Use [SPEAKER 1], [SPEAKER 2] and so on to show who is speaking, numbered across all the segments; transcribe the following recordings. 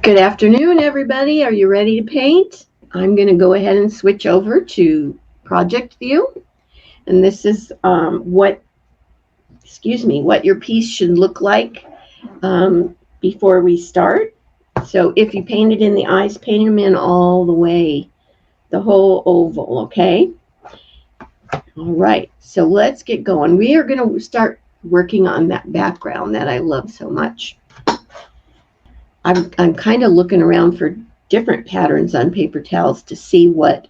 [SPEAKER 1] Good afternoon, everybody. Are you ready to paint? I'm going to go ahead and switch over to Project View. And this is what your piece should look like before we start. So if you painted in the eyes, paint them in all the way, the whole oval, okay? All right, so let's get going. We are going to start working on that background that I love so much. I'm kind of looking around for different patterns on paper towels to see what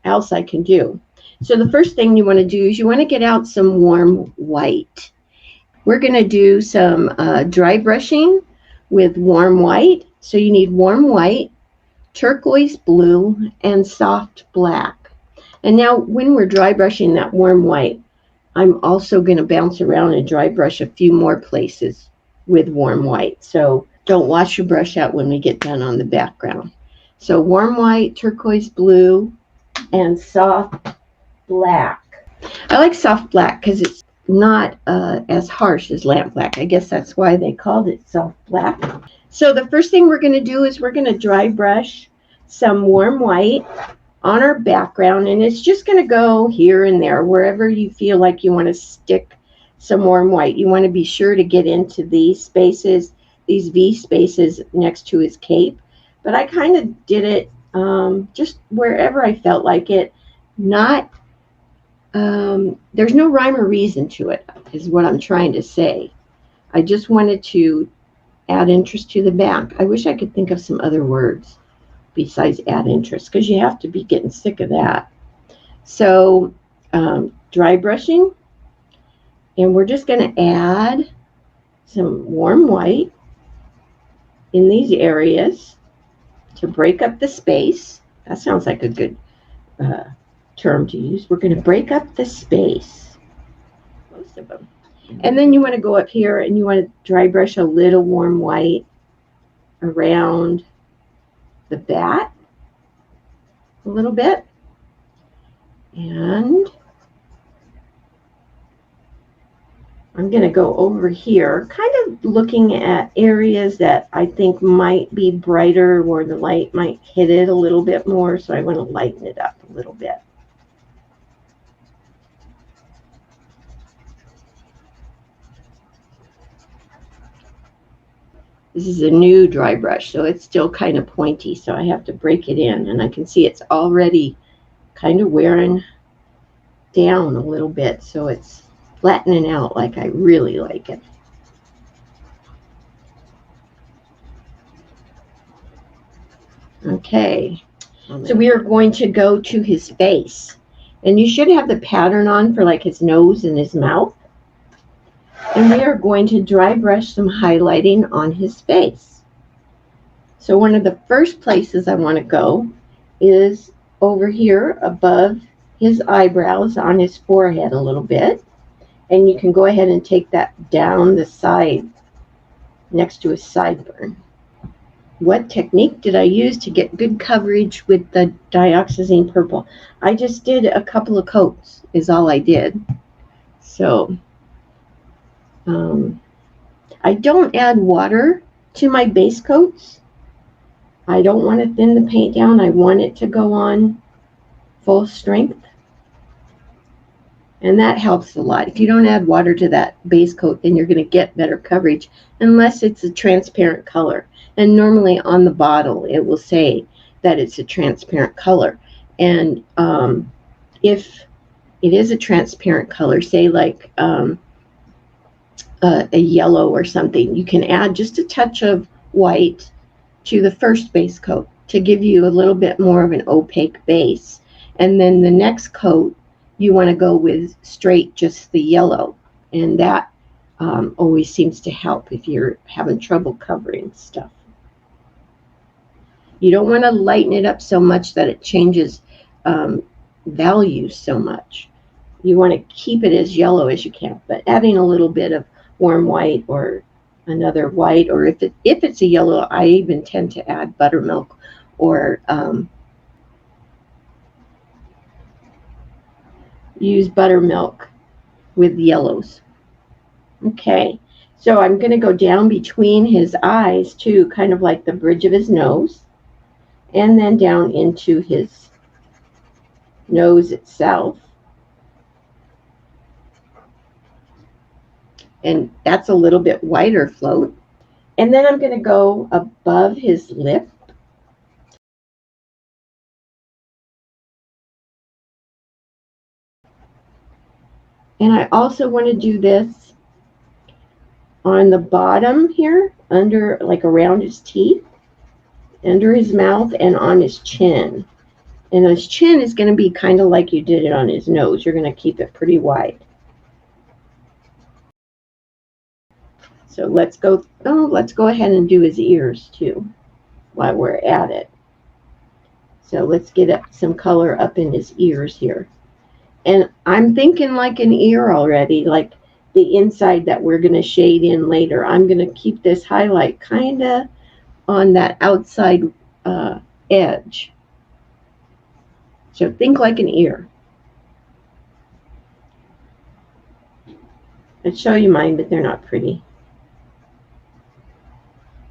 [SPEAKER 1] else I can do. So the first thing you want to do is you want to get out some warm white. We're going to do some dry brushing with warm white. So you need warm white, turquoise blue, and soft black. And now when we're dry brushing that warm white, I'm also going to bounce around and dry brush a few more places with warm white. So don't wash your brush out when we get done on the background. So warm white, turquoise blue, and soft black. I like soft black because it's not as harsh as lamp black. I guess that's why they called it soft black. So the first thing we're going to do is we're going to dry brush some warm white on our background, and it's just going to go here and there, wherever you feel like you want to stick some warm white. You want to be sure to get into these spaces, these V spaces next to his cape. But I kind of did it just wherever I felt like it. Not, there's no rhyme or reason to it, is what I'm trying to say. I just wanted to add interest to the back. I wish I could think of some other words besides add interest, because you have to be getting sick of that. So dry brushing, and we're just going to add some warm white in these areas to break up the space. That sounds like a good term to use. We're going to break up the space, most of them. And then you want to go up here and you want to dry brush a little warm white around the bat a little bit. And I'm going to go over here, kind of looking at areas that I think might be brighter, where the light might hit it a little bit more. So I want to lighten it up a little bit. This is a new dry brush, so it's still kind of pointy, so I have to break it in. And I can see it's already kind of wearing down a little bit, so it's flattening out like I really like it. Okay, so we are going to go to his face, and you should have the pattern on for like his nose and his mouth. And we are going to dry brush some highlighting on his face. So one of the first places I want to go is over here above his eyebrows, on his forehead a little bit. And you can go ahead and take that down the side next to his sideburn. What technique did I use to get good coverage with the dioxazine purple? I just did a couple of coats is all I did. So I don't add water to my base coats. I don't want to thin the paint down. I want it to go on full strength. And that helps a lot. If you don't add water to that base coat, then you're going to get better coverage, unless it's a transparent color. And normally on the bottle, it will say that it's a transparent color. And if it is a transparent color, say like a yellow or something, you can add just a touch of white to the first base coat to give you a little bit more of an opaque base. And then the next coat, you want to go with straight just the yellow, and that always seems to help if you're having trouble covering stuff. You don't want to lighten it up so much that it changes values so much. You want to keep it as yellow as you can, but adding a little bit of warm white or another white, or if it's a yellow, I even tend to add buttermilk or use buttermilk with yellows. Okay, So I'm going to go down between his eyes too, kind of like the bridge of his nose, and then down into his nose itself. And that's a little bit whiter float. And then I'm going to go above his lip. And I also want to do this on the bottom here, under, like around his teeth, under his mouth, and on his chin. And his chin is going to be kind of like you did it on his nose. You're going to keep it pretty wide. So let's go ahead and do his ears too while we're at it. So let's get some color up in his ears here. And I'm thinking like an ear already, like the inside that we're going to shade in later. I'm going to keep this highlight kind of on that outside edge. So think like an ear. I'd show you mine, but they're not pretty.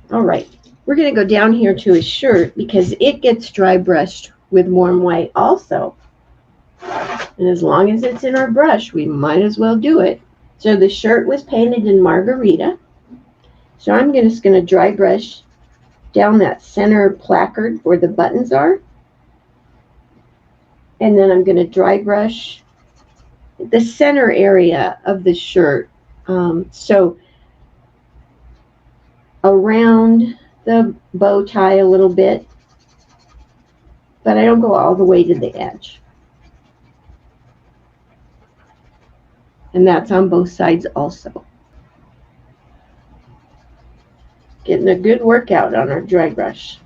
[SPEAKER 1] All right, we're going to go down here to his shirt because it gets dry brushed with warm white also. And as long as it's in our brush, we might as well do it. So the shirt was painted in Margarita. So I'm just going to dry brush down that center placard where the buttons are. And then I'm going to dry brush the center area of the shirt. So around the bow tie a little bit, but I don't go all the way to the edge. And that's on both sides also. Getting a good workout on our dry brush.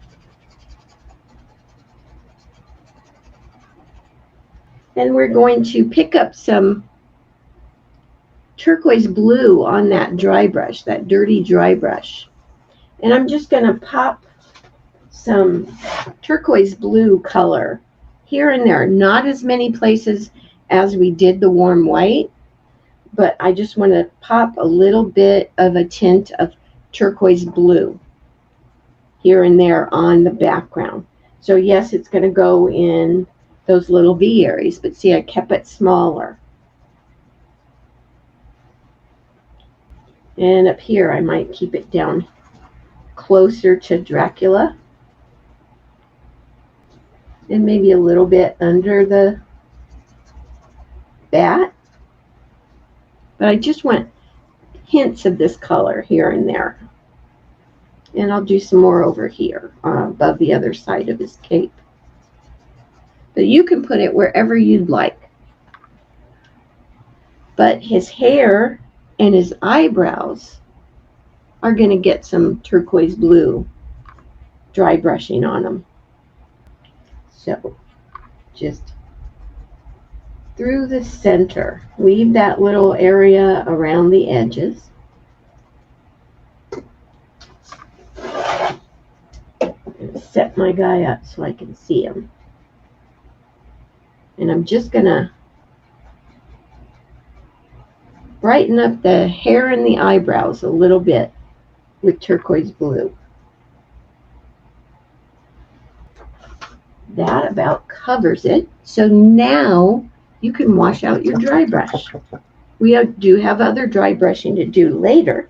[SPEAKER 1] And we're going to pick up some turquoise blue on that dry brush, that dirty dry brush. And I'm just going to pop some turquoise blue color here and there. Not as many places as we did the warm white, but I just want to pop a little bit of a tint of turquoise blue here and there on the background. So yes, it's going to go in those little V areas, but see, I kept it smaller. And up here, I might keep it down closer to Dracula. And maybe a little bit under the bat. But I just want hints of this color here and there. And I'll do some more over here above the other side of his cape. But you can put it wherever you'd like. But his hair and his eyebrows are going to get some turquoise blue dry brushing on them. So just through the center, leave that little area around the edges. Set my guy up so I can see him. And I'm just going to brighten up the hair and the eyebrows a little bit with turquoise blue. That about covers it. So now you can wash out your dry brush. We do have other dry brushing to do later,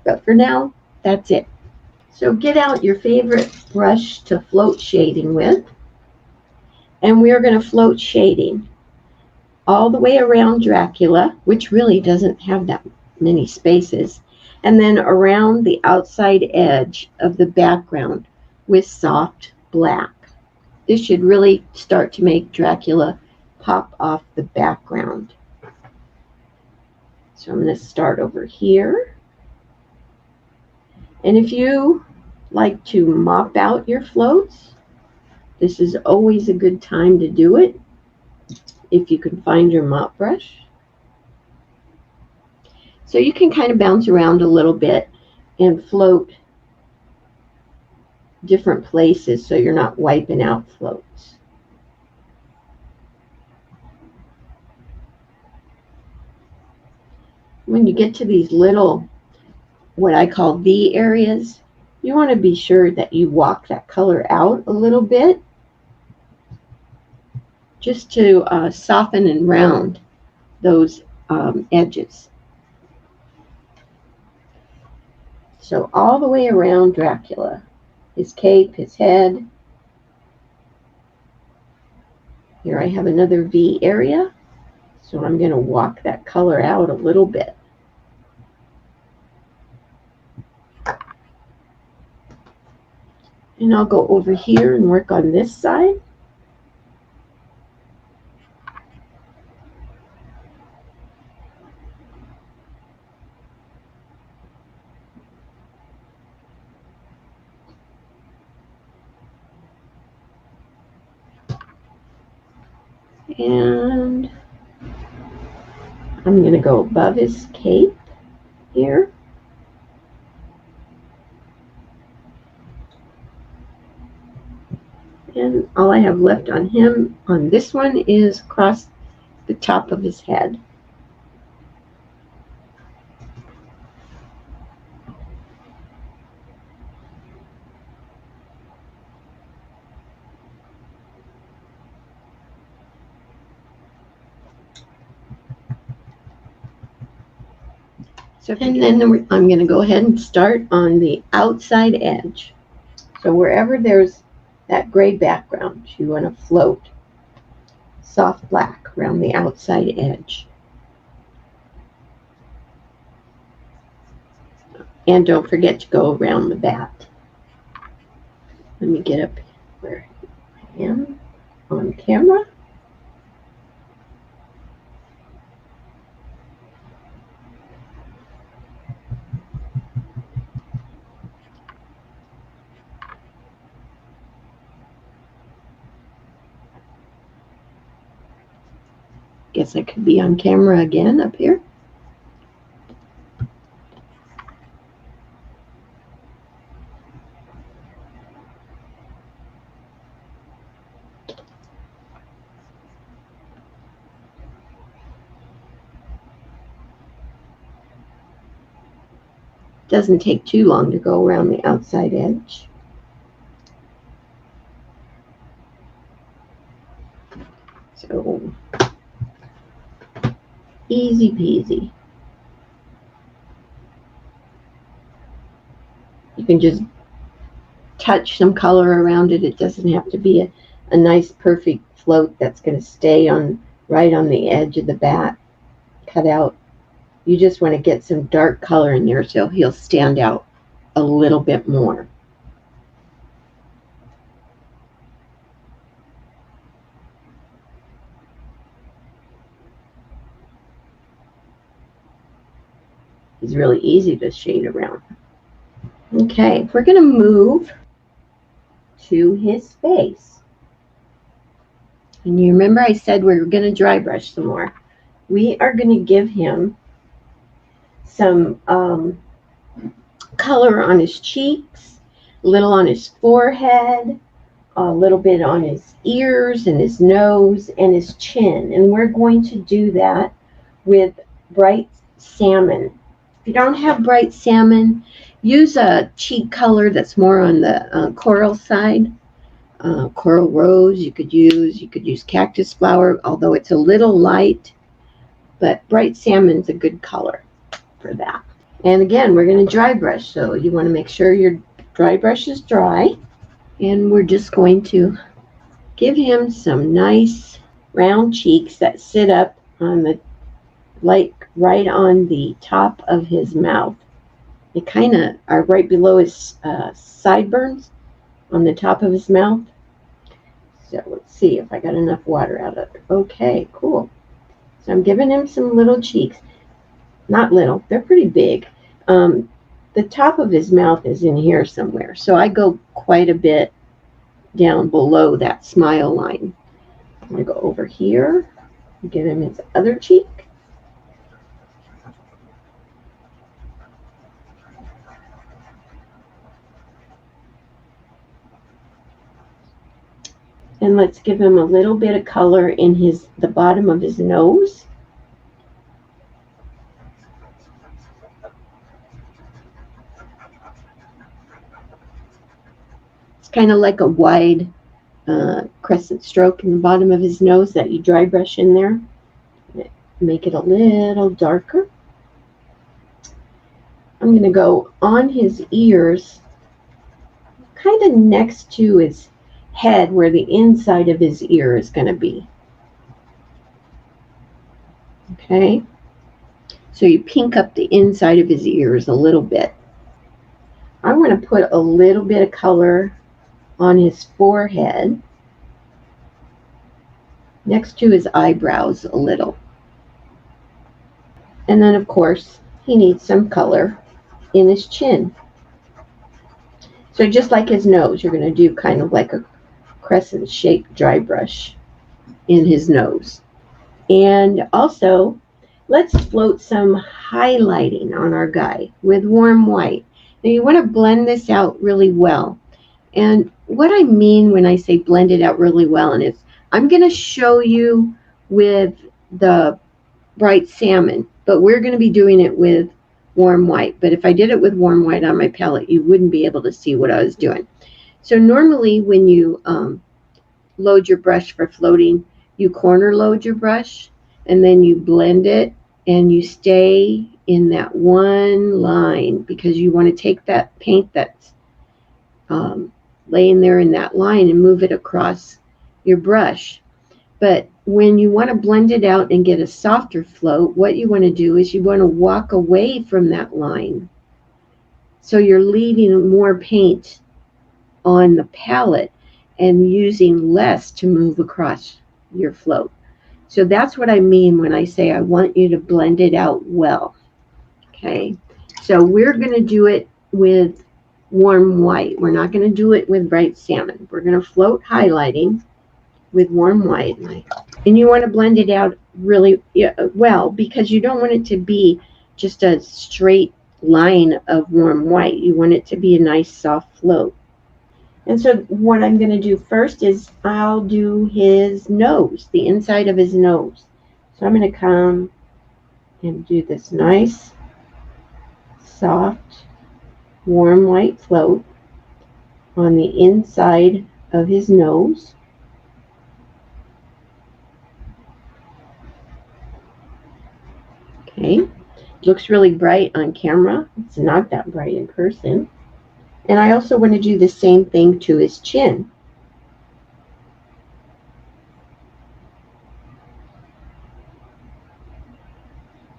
[SPEAKER 1] but for now, that's it. So get out your favorite brush to float shading with, and we're going to float shading all the way around Dracula, which really doesn't have that many spaces, and then around the outside edge of the background with soft black. This should really start to make Dracula pop off the background. So I'm going to start over here. And if you like to mop out your floats, this is always a good time to do it if you can find your mop brush. So you can kind of bounce around a little bit and float different places so you're not wiping out floats. When you get to these little what I call V areas, you want to be sure that you walk that color out a little bit just to soften and round those edges. So all the way around Dracula, his cape, his head. Here I have another V area, so I'm going to walk that color out a little bit. And I'll go over here and work on this side. And I'm going to go above his cape here. And all I have left on him on this one is across the top of his head. And then I'm going to go ahead and start on the outside edge. So wherever there's that gray background, you want to float soft black around the outside edge. And don't forget to go around the bat. Let me get up where I am on camera. Guess I could be on camera again up here. Doesn't take too long to go around the outside edge. So easy peasy. You can just touch some color around it. It doesn't have to be a nice perfect float that's going to stay on right on the edge of the bat cut out. You just want to get some dark color in there so he'll stand out a little bit more. It's really easy to shade around. Okay, we're going to move to his face. And you remember I said we were going to dry brush some more. We are going to give him some color on his cheeks, a little on his forehead, a little bit on his ears and his nose and his chin. And we're going to do that with bright salmon. If you don't have bright salmon, use a cheek color that's more on the coral side. Coral rose you could use cactus flower, although it's a little light, but bright salmon's a good color for that. And again, we're going to dry brush, so you want to make sure your dry brush is dry. And we're just going to give him some nice round cheeks that sit up on the right on the top of his mouth. They kind of are right below his sideburns on the top of his mouth. So let's see if I got enough water out of it. Okay, cool. So I'm giving him some little cheeks. Not little, they're pretty big. The top of his mouth is in here somewhere. So I go quite a bit down below that smile line. I'm going to go over here and give him his other cheek. And let's give him a little bit of color in the bottom of his nose. kind of like a wide crescent stroke in the bottom of his nose that you dry brush in there. Make it a little darker. I'm going to go on his ears, kind of next to his head where the inside of his ear is going to be. Okay, so you pink up the inside of his ears a little bit. I'm going to put a little bit of color on his forehead, next to his eyebrows a little. And then, of course, he needs some color in his chin. So just like his nose, you're going to do kind of like a crescent-shaped dry brush in his nose. And also, let's float some highlighting on our guy with warm white. Now you want to blend this out really well. And what I mean when I say blend it out really well, and it's, I'm going to show you with the bright salmon, but we're going to be doing it with warm white. But if I did it with warm white on my palette, you wouldn't be able to see what I was doing. So normally when you load your brush for floating, you corner load your brush and then you blend it and you stay in that one line because you want to take that paint that's laying there in that line and move it across your brush. But when you want to blend it out and get a softer float, what you want to do is you want to walk away from that line. So you're leaving more paint on the palette and using less to move across your float. So that's what I mean when I say I want you to blend it out well. Okay, so we're going to do it with warm white. We're not going to do it with bright salmon. We're going to float highlighting with warm white. And you want to blend it out really well because you don't want it to be just a straight line of warm white. You want it to be a nice soft float. And so what I'm going to do first is I'll do his nose, the inside of his nose. So I'm going to come and do this nice, soft, warm white float on the inside of his nose. Okay, looks really bright on camera. It's not that bright in person. And I also want to do the same thing to his chin.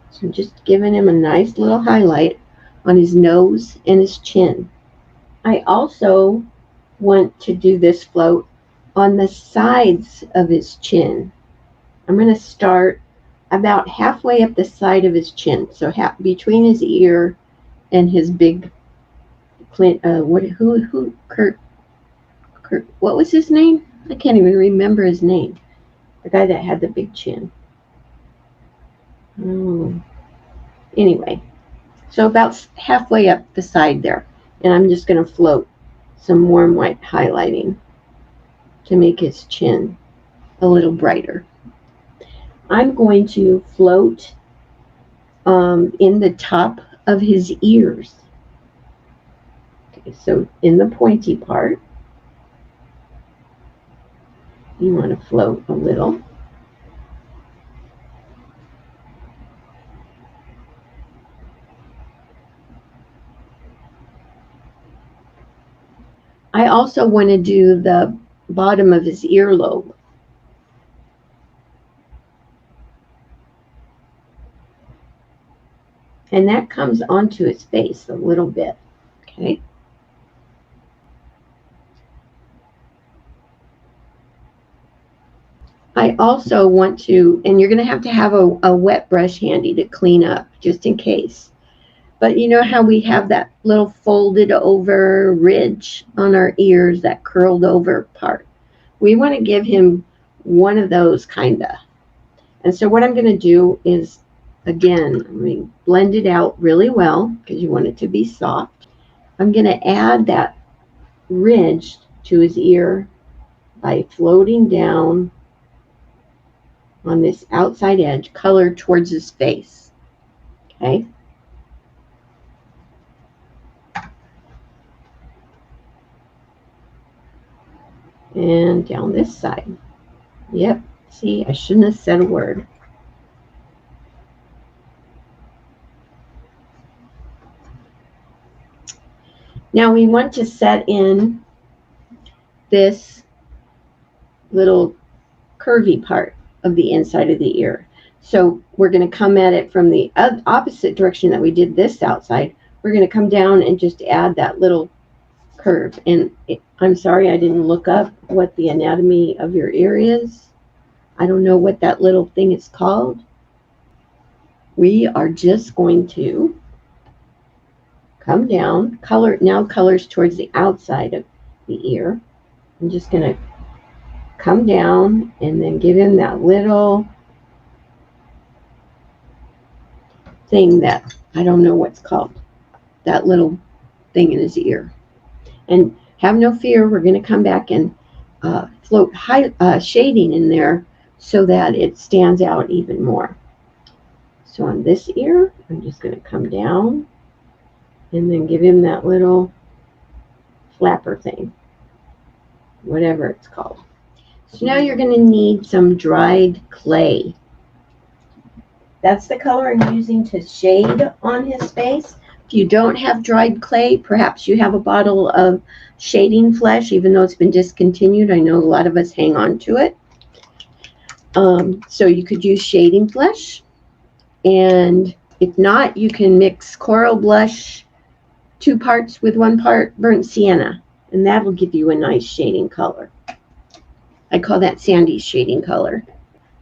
[SPEAKER 1] So I'm just giving him a nice little highlight on his nose and his chin. I also want to do this float on the sides of his chin. I'm going to start about halfway up the side of his chin, so between his ear and his big Kurt, what was his name? I can't even remember his name. The guy that had the big chin. Oh. Anyway, so about halfway up the side there, and I'm just going to float some warm white highlighting to make his chin a little brighter. I'm going to float in the top of his ears. Okay, so in the pointy part, you want to float a little. I also want to do the bottom of his earlobe. And that comes onto his face a little bit. Okay. I also want to, and you're going to have a wet brush handy to clean up just in case. But you know how we have that little folded over ridge on our ears, that curled over part? We want to give him one of those kinda. And so what I'm going to do is, again, I'm going to blend it out really well because you want it to be soft. I'm going to add that ridge to his ear by floating down on this outside edge, color towards his face. Okay. And down this side. Yep. See, I shouldn't have said a word. Now we want to set in this little curvy part of the inside of the ear. So we're going to come at it from the opposite direction that we did this outside. We're going to come down and just add that little curve. And I'm sorry I didn't look up what the anatomy of your ear is. I don't know what that little thing is called. We are just going to come down, colors towards the outside of the ear. I'm just going to come down and then give him that little thing that I don't know what's called, that little thing in his ear. And have no fear, we're going to come back and float shading in there so that it stands out even more. So on this ear, I'm just going to come down and then give him that little flapper thing, whatever it's called. So now you're going to need some dried clay. That's the color I'm using to shade on his face. If you don't have dried clay, perhaps you have a bottle of shading flesh, even though it's been discontinued. I know a lot of us hang on to it. So you could use shading flesh. And if not, you can mix coral blush 2 parts with 1 part burnt sienna. And that will give you a nice shading color. I call that Sandy's shading color.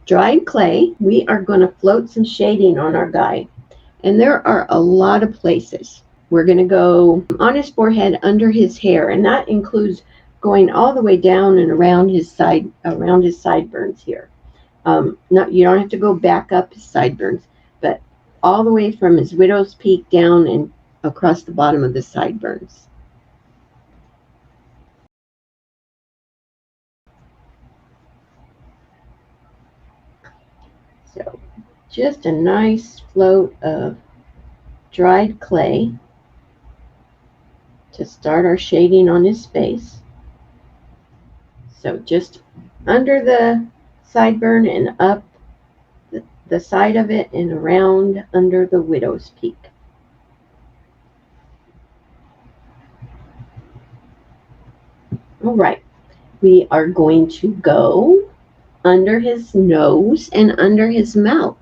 [SPEAKER 1] Dried clay, we are going to float some shading on our guy. And there are a lot of places. We're going to go on his forehead, under his hair, and that includes going all the way down and around his sideburns here. You don't have to go back up his sideburns, but all the way from his widow's peak down and across the bottom of the sideburns. So just a nice float of dried clay to start our shading on his face. So just under the sideburn and up the side of it and around under the widow's peak. All right, we are going to go under his nose and under his mouth.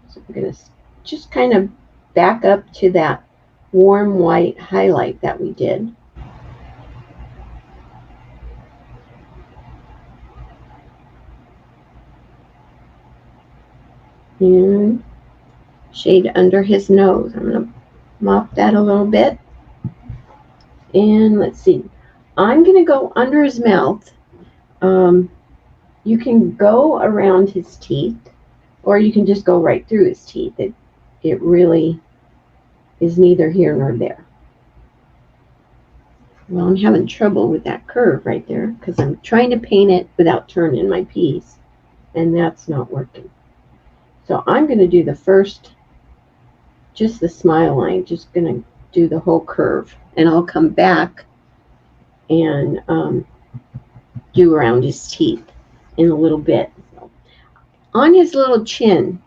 [SPEAKER 1] So we're going to just kind of back up to that warm white highlight that we did. And shade under his nose. I'm going to mop that a little bit. And let's see. I'm going to go under his mouth. You can go around his teeth, or you can just go right through his teeth. It really is neither here nor there. Well, I'm having trouble with that curve right there because I'm trying to paint it without turning my piece, and that's not working. So I'm going to do the first, just the smile line, just going to do the whole curve, and I'll come back and do around his teeth in a little bit. So, on his little chin,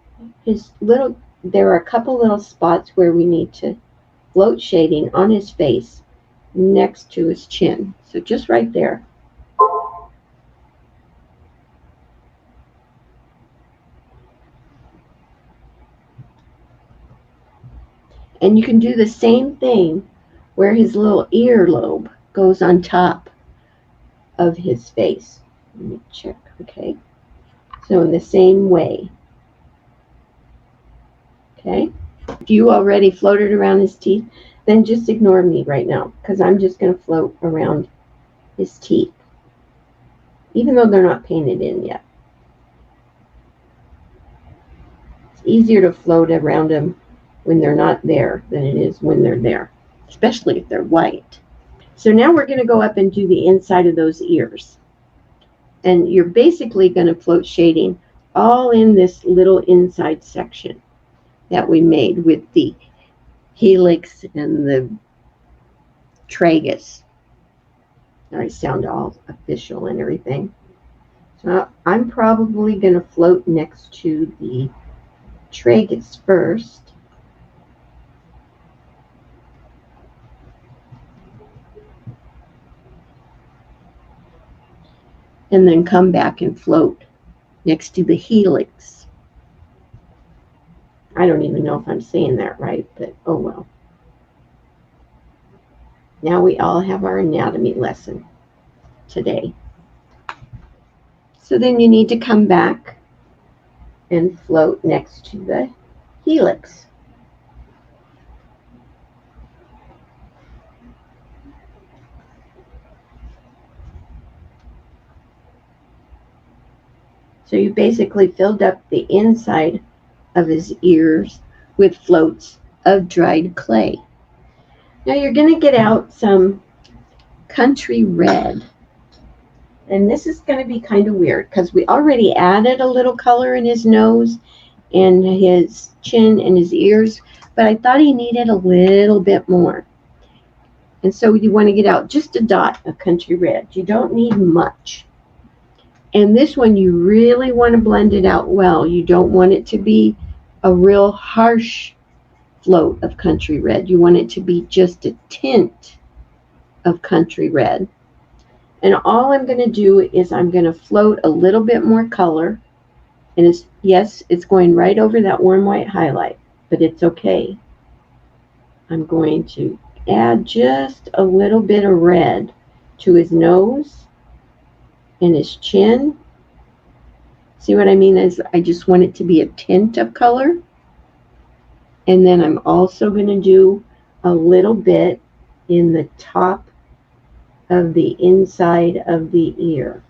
[SPEAKER 1] there are a couple little spots where we need to float shading on his face next to his chin. So just right there. And you can do the same thing where his little earlobe goes on top of his face. Let me check, okay? So in the same way. Okay? If you already floated around his teeth, then just ignore me right now, because I'm just going to float around his teeth, even though they're not painted in yet. It's easier to float around them when they're not there than it is when they're there, especially if they're white. So now we're going to go up and do the inside of those ears. And you're basically going to float shading all in this little inside section that we made with the helix and the tragus. I sound all official and everything. So I'm probably going to float next to the tragus first. And then come back and float next to the helix. I don't even know if I'm saying that right, but oh well. Now we all have our anatomy lesson today. So then you need to come back and float next to the helix. So you basically filled up the inside of his ears with floats of dried clay. Now you're going to get out some country red. And this is going to be kind of weird because we already added a little color in his nose and his chin and his ears, but I thought he needed a little bit more. And so you want to get out just a dot of country red. You don't need much. And this one you really want to blend it out well. You don't want it to be a real harsh float of country red. You want it to be just a tint of country red. And all I'm going to do is I'm going to float a little bit more color. And it's going right over that warm white highlight, but it's okay. I'm going to add just a little bit of red to his nose and his chin. See what I mean? I just want it to be a tint of color. And then I'm also going to do a little bit in the top of the inside of the ear.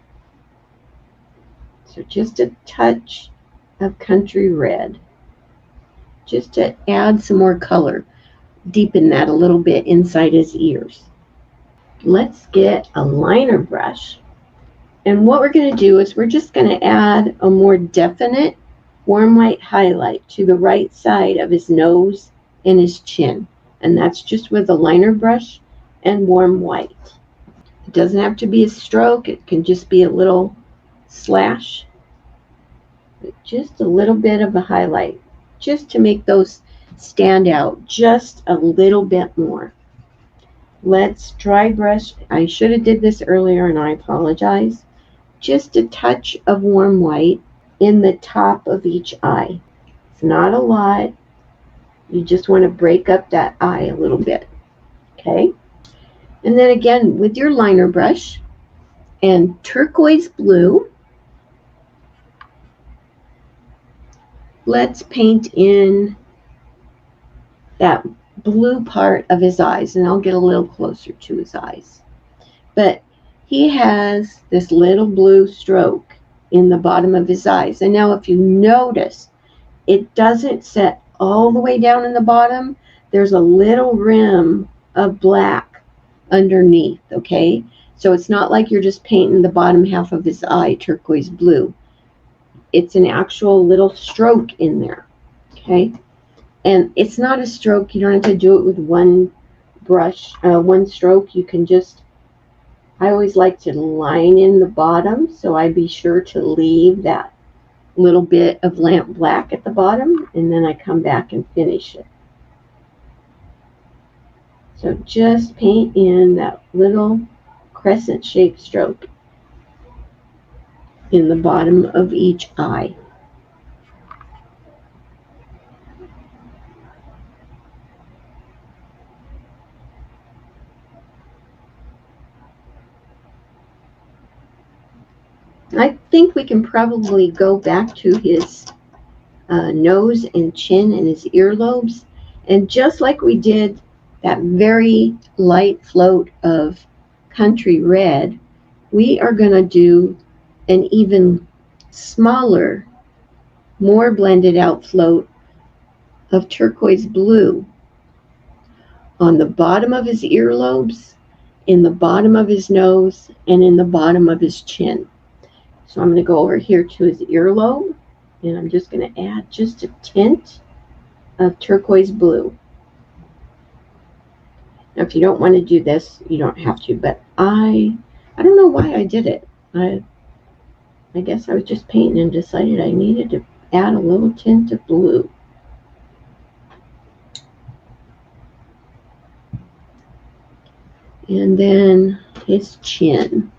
[SPEAKER 1] So just a touch of country red, just to add some more color, deepen that a little bit inside his ears. Let's get a liner brush. And what we're going to do is we're just going to add a more definite warm white highlight to the right side of his nose and his chin. And that's just with a liner brush and warm white. It doesn't have to be a stroke. It can just be a little slash. Just a little bit of a highlight, just to make those stand out just a little bit more. Let's dry brush. I should have did this earlier and I apologize. Just a touch of warm white in the top of each eye. It's not a lot. You just want to break up that eye a little bit. Okay? And then again, with your liner brush and turquoise blue, let's paint in that blue part of his eyes. And I'll get a little closer to his eyes. But he has this little blue stroke in the bottom of his eyes. And now if you notice, it doesn't set all the way down in the bottom. There's a little rim of black underneath, okay? So it's not like you're just painting the bottom half of his eye turquoise blue. It's an actual little stroke in there, okay? And it's not a stroke. You don't have to do it with one brush, one stroke. You can just, I always like to line in the bottom, so I be sure to leave that little bit of lamp black at the bottom, and then I come back and finish it. So just paint in that little crescent-shaped stroke in the bottom of each eye. I think we can probably go back to his nose and chin and his earlobes. And just like we did that very light float of country red, we are going to do an even smaller, more blended out float of turquoise blue on the bottom of his earlobes, in the bottom of his nose, and in the bottom of his chin. So I'm going to go over here to his earlobe, and I'm just going to add just a tint of turquoise blue. Now, if you don't want to do this, you don't have to, but I I don't know why I did it. I guess I was just painting and decided I needed to add a little tint of blue. And then his chin.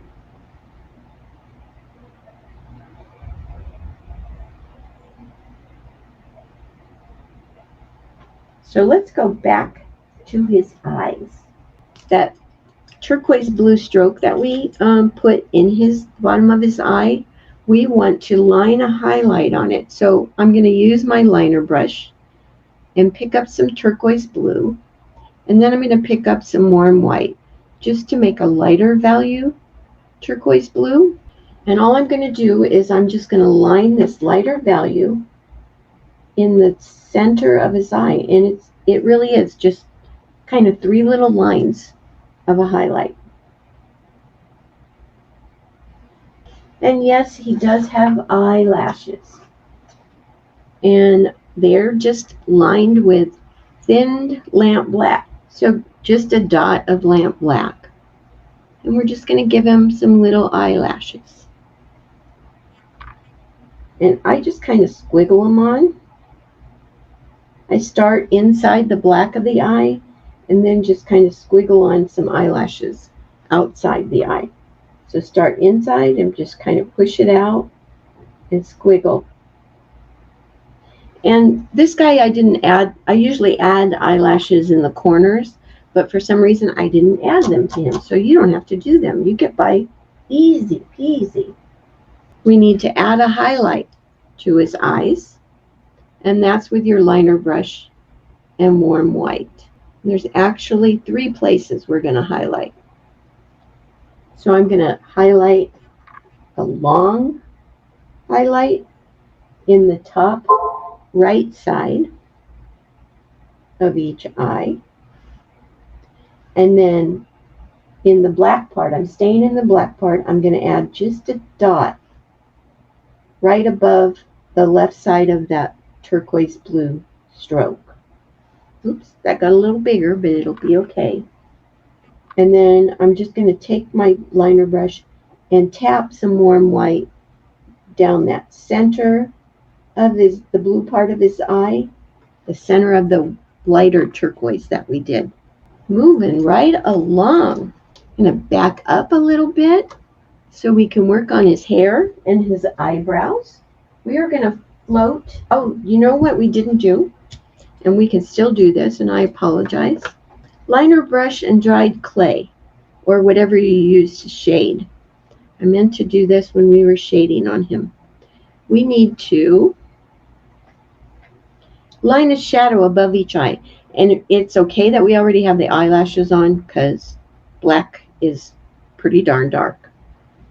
[SPEAKER 1] So let's go back to his eyes. That turquoise blue stroke that we put in his bottom of his eye, we want to line a highlight on it. So I'm going to use my liner brush and pick up some turquoise blue, and then I'm going to pick up some warm white just to make a lighter value turquoise blue. And all I'm going to do is I'm just going to line this lighter value in the center of his eye, and it really is just kind of 3 little lines of a highlight. And yes, he does have eyelashes, and they're just lined with thinned lamp black, so just a dot of lamp black, and we're just going to give him some little eyelashes, and I just kind of squiggle them on. I start inside the black of the eye and then just kind of squiggle on some eyelashes outside the eye. So start inside and just kind of push it out and squiggle. And this guy I didn't add, I usually add eyelashes in the corners, but for some reason I didn't add them to him. So you don't have to do them. You get by easy peasy. We need to add a highlight to his eyes, and that's with your liner brush and warm white. There's actually 3 places we're going to highlight. So I'm going to highlight a long highlight in the top right side of each eye. And then in the black part, I'm staying in the black part, I'm going to add just a dot right above the left side of that turquoise blue stroke. Oops, that got a little bigger, but it'll be okay. And then I'm just going to take my liner brush and tap some warm white down that center of the blue part of his eye, the center of the lighter turquoise that we did. Moving right along. I'm going to back up a little bit so we can work on his hair and his eyebrows. We are going to float. Oh, you know what we didn't do? And we can still do this, and I apologize. Liner brush and dried clay, or whatever you use to shade. I meant to do this when we were shading on him. We need to line a shadow above each eye. And it's okay that we already have the eyelashes on because black is pretty darn dark.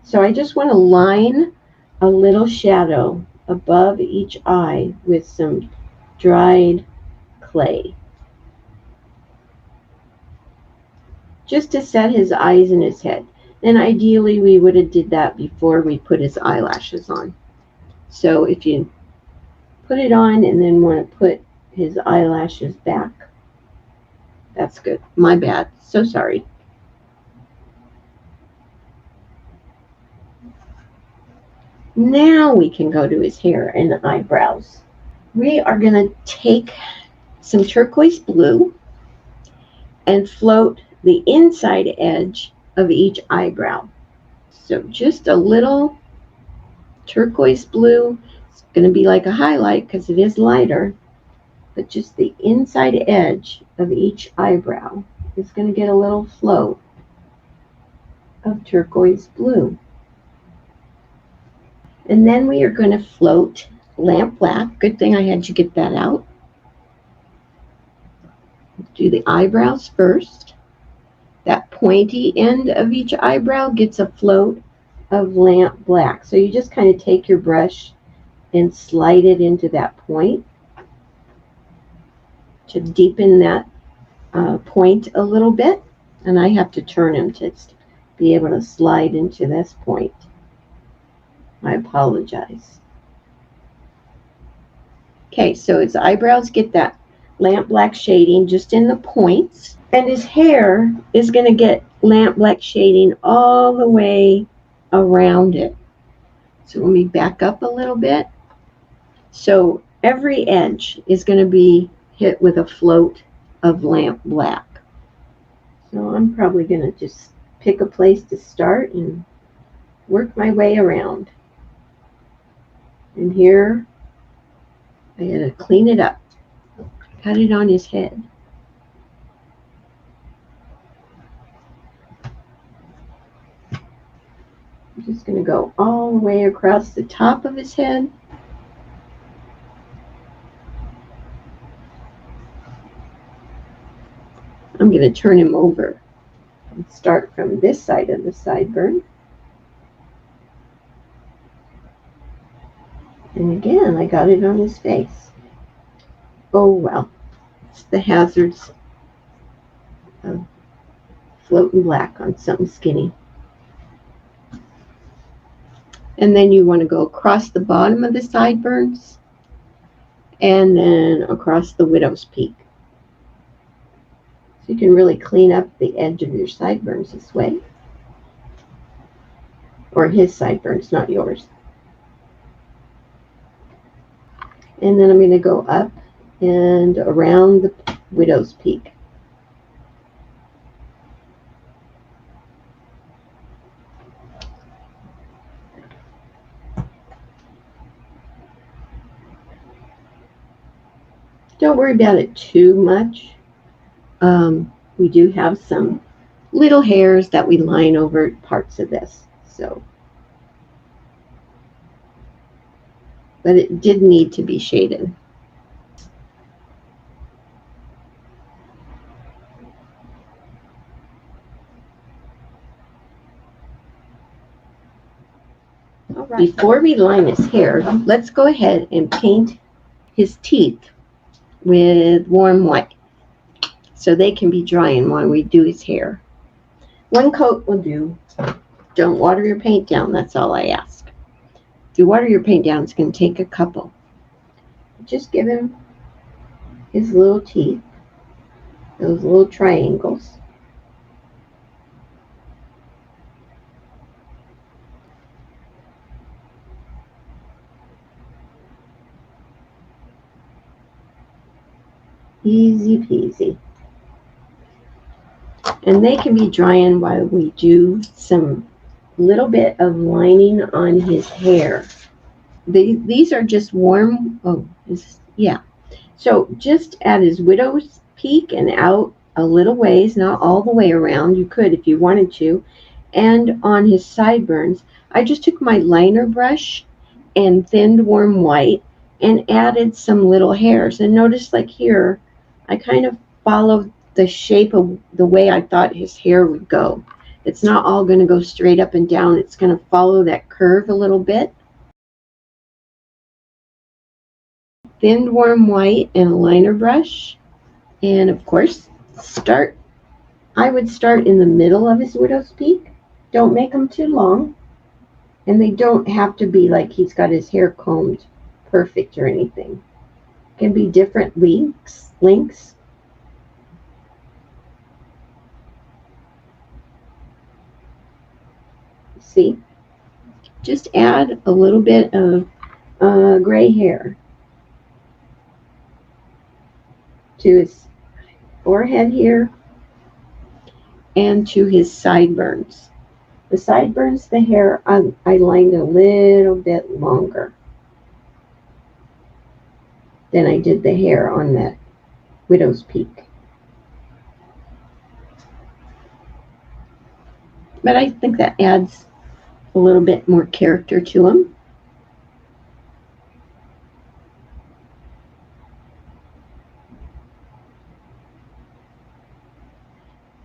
[SPEAKER 1] So I just want to line a little shadow above each eye with some dried clay, just to set his eyes in his head. And ideally we would have did that before we put his eyelashes on. So if you put it on and then want to put his eyelashes back, that's good. My bad. So sorry. Now we can go to his hair and eyebrows. We are going to take some turquoise blue and float the inside edge of each eyebrow. So just a little turquoise blue. It's going to be like a highlight because it is lighter, but just the inside edge of each eyebrow is going to get a little float of turquoise blue. And then we are going to float lamp black. Good thing I had to get that out. Do the eyebrows first. That pointy end of each eyebrow gets a float of lamp black. So you just kind of take your brush and slide it into that point to deepen that point a little bit. And I have to turn him to be able to slide into this point. I apologize. Okay, so his eyebrows get that lamp black shading just in the points, and his hair is going to get lamp black shading all the way around it. So let me back up a little bit. So every edge is going to be hit with a float of lamp black. So I'm probably going to just pick a place to start and work my way around. And here, I got to clean it up. Cut it on his head. I'm just going to go all the way across the top of his head. I'm going to turn him over and start from this side of the sideburn. And again, I got it on his face. Oh well, it's the hazards of floating black on something skinny. And then you want to go across the bottom of the sideburns and then across the widow's peak. So you can really clean up the edge of your sideburns this way. Or his sideburns, not yours. And then I'm going to go up and around the widow's peak. Don't worry about it too much. We do have some little hairs that we line over parts of this. So, but it did need to be shaded. All right. Before we line his hair, let's go ahead and paint his teeth with warm white so they can be drying while we do his hair. One coat will do. Don't water your paint down, that's all I ask. If you water your paint down, it's going to take a couple. Just give him his little teeth, those little triangles. Easy peasy. And they can be drying while we do some little bit of lining on his hair. These are just warm, So just at his widow's peak and out a little ways, not all the way around. You could if you wanted to. And on his sideburns, I just took my liner brush and thinned warm white and added some little hairs. And notice like here, I kind of followed the shape of the way I thought his hair would go. It's not all going to go straight up and down. It's going to follow that curve a little bit. Thinned warm white and a liner brush. And of course, I would start in the middle of his widow's peak. Don't make them too long. And they don't have to be like he's got his hair combed perfect or anything. It can be different lengths. See? Just add a little bit of gray hair to his forehead here and to his sideburns. The sideburns, the hair, I lined a little bit longer than I did the hair on that widow's peak. But I think that adds a little bit more character to him.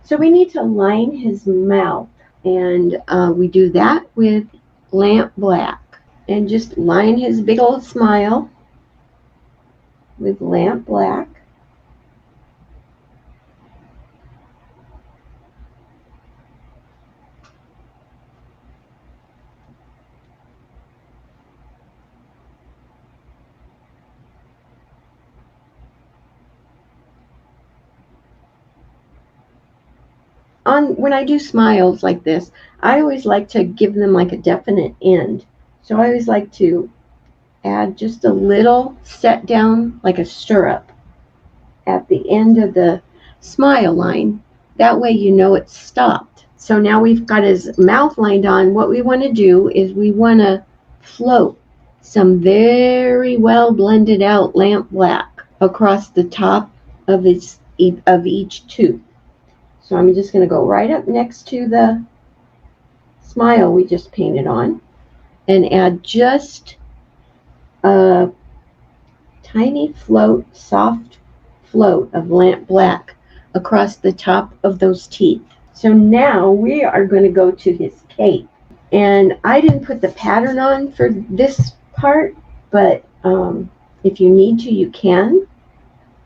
[SPEAKER 1] So we need to line his mouth, and we do that with lamp black. And just line his big old smile with lamp black. when I do smiles like this, I always like to give them like a definite end. So I always like to add just a little set down, like a stirrup, at the end of the smile line. That way you know it's stopped. So now we've got his mouth lined on. What we want to do is we want to float some very well blended out lamp black across the top of each tooth. So I'm just going to go right up next to the smile we just painted on and add just a tiny float, soft float of lamp black across the top of those teeth. So now we are going to go to his cape. And I didn't put the pattern on for this part, but if you need to, you can.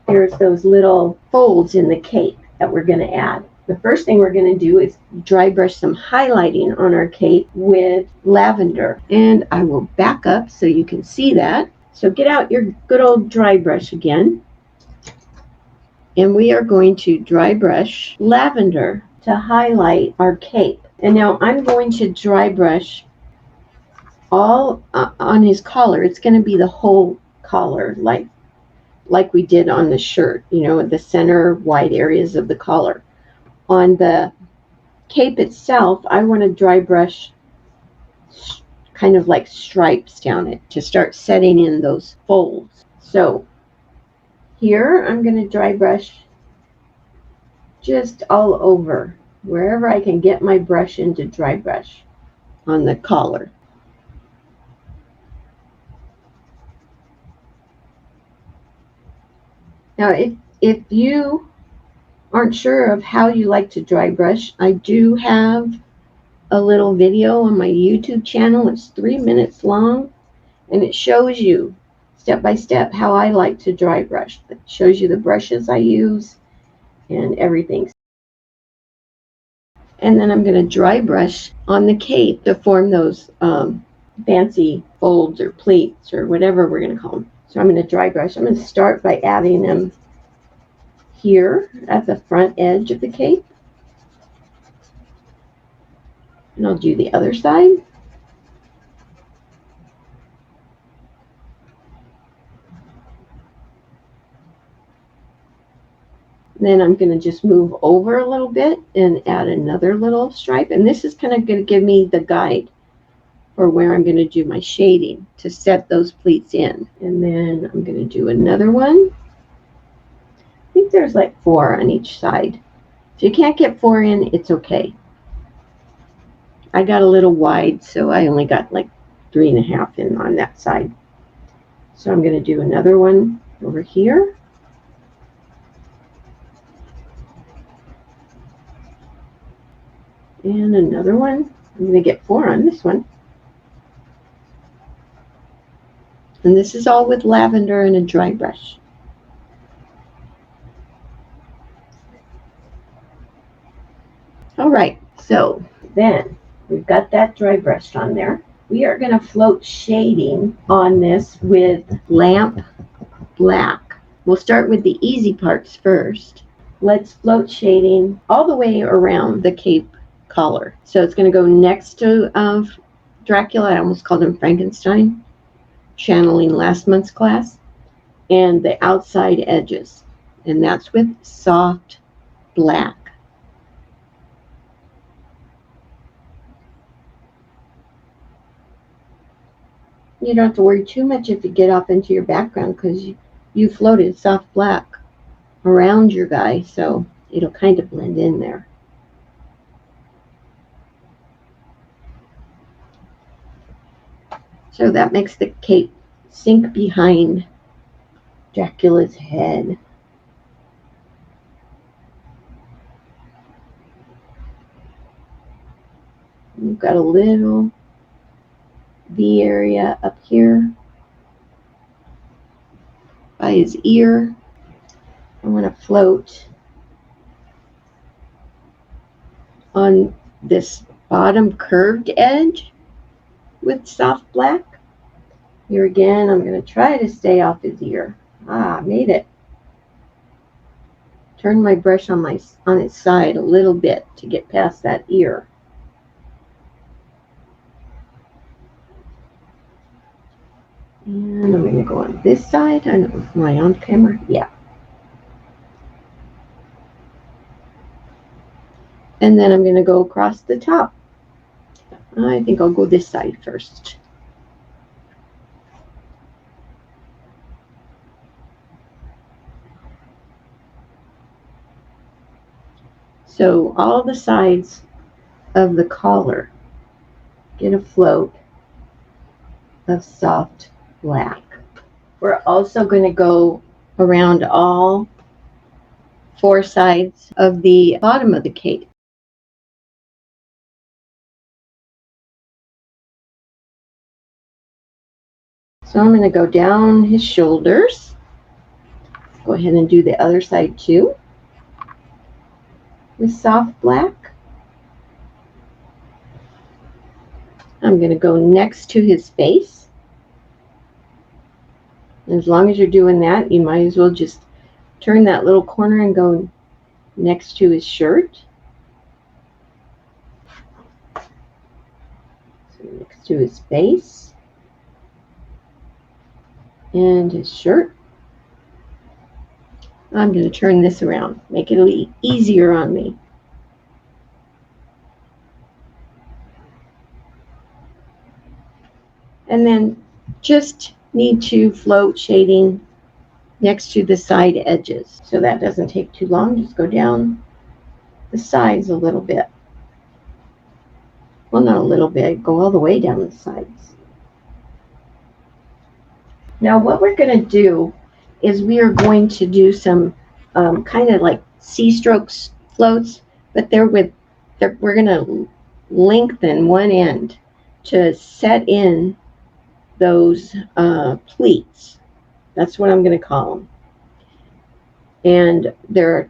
[SPEAKER 1] There's those little folds in the cape that we're going to add. The first thing we're going to do is dry brush some highlighting on our cape with lavender. And I will back up so you can see that. So get out your good old dry brush again. And we are going to dry brush lavender to highlight our cape. And now I'm going to dry brush all on his collar. It's going to be the whole collar, like we did on the shirt, you know, the center white areas of the collar. On the cape itself, I want to dry brush kind of like stripes down it to start setting in those folds. So here I'm going to dry brush just all over, wherever I can get my brush into dry brush on the collar. Now if you aren't sure of how you like to dry brush, I do have a little video on my YouTube channel. It's 3 minutes long, and it shows you step by step how I like to dry brush. It shows you the brushes I use and everything. And then I'm going to dry brush on the cape to form those fancy folds or pleats or whatever we're going to call them. So I'm going to dry brush. I'm going to start by adding them here at the front edge of the cape. And I'll do the other side. Then I'm going to just move over a little bit and add another little stripe. And this is kind of going to give me the guide for where I'm going to do my shading to set those pleats in. And then I'm going to do another one. I think there's like 4 on each side. If you can't get 4 in, it's okay. I got a little wide, so I only got like 3.5 in on that side. So I'm going to do another one over here. And another one. I'm going to get 4 on this one. And this is all with lavender and a dry brush. All right, so then we've got that dry brushed on there. We are going to float shading on this with lamp black. We'll start with the easy parts first. Let's float shading all the way around the cape collar. So it's going to go next to Dracula. I almost called him Frankenstein, channeling last month's class, and the outside edges. And that's with soft black. You don't have to worry too much if you get off into your background, because you floated soft black around your guy, so it'll kind of blend in there. So that makes the cape sink behind Dracula's head. We've got a little V area up here by his ear. I want to float on this bottom curved edge with soft black. Here again, I'm going to try to stay off his ear. Made it. turn my brush on its side a little bit to get past that ear. And I'm going to go on this side. I don't know, am I on camera? Yeah. And then I'm going to go across the top. I think I'll go this side first. So all the sides of the collar get a float of soft black. We're also going to go around all 4 sides of the bottom of the cape. So I'm going to go down his shoulders. Go ahead and do the other side too with soft black. I'm going to go next to his face. As long as you're doing that, you might as well just turn that little corner and go next to his shirt. So next to his face and his shirt. I'm going to turn this around, make it a little easier on me. And then just need to float shading next to the side edges. So that doesn't take too long. Just go down the sides a little bit. Well, not a little bit. Go all the way down the sides. Now what we're going to do is we are going to do some kind of like C-strokes floats, but we're going to lengthen one end to set in those pleats. That's what I'm going to call them. And there are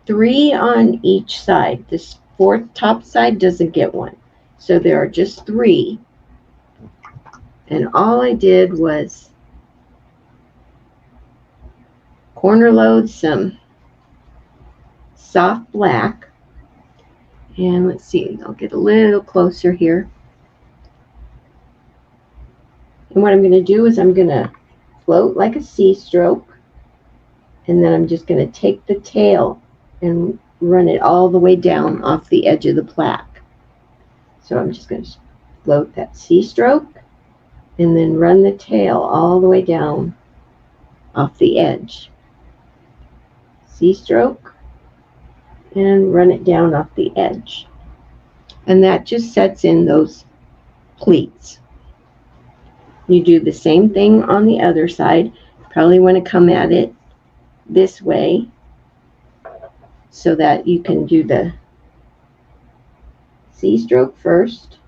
[SPEAKER 1] 3 on each side. This 4th top side doesn't get one. So there are just 3. And all I did was corner load some soft black. And let's see, I'll get a little closer here. And what I'm going to do is I'm going to float like a C-stroke. And then I'm just going to take the tail and run it all the way down off the edge of the plaque. So I'm just going to float that C-stroke and then run the tail all the way down off the edge. C-stroke and run it down off the edge. And that just sets in those pleats. You do the same thing on the other side. Probably want to come at it this way so that you can do the C-stroke first.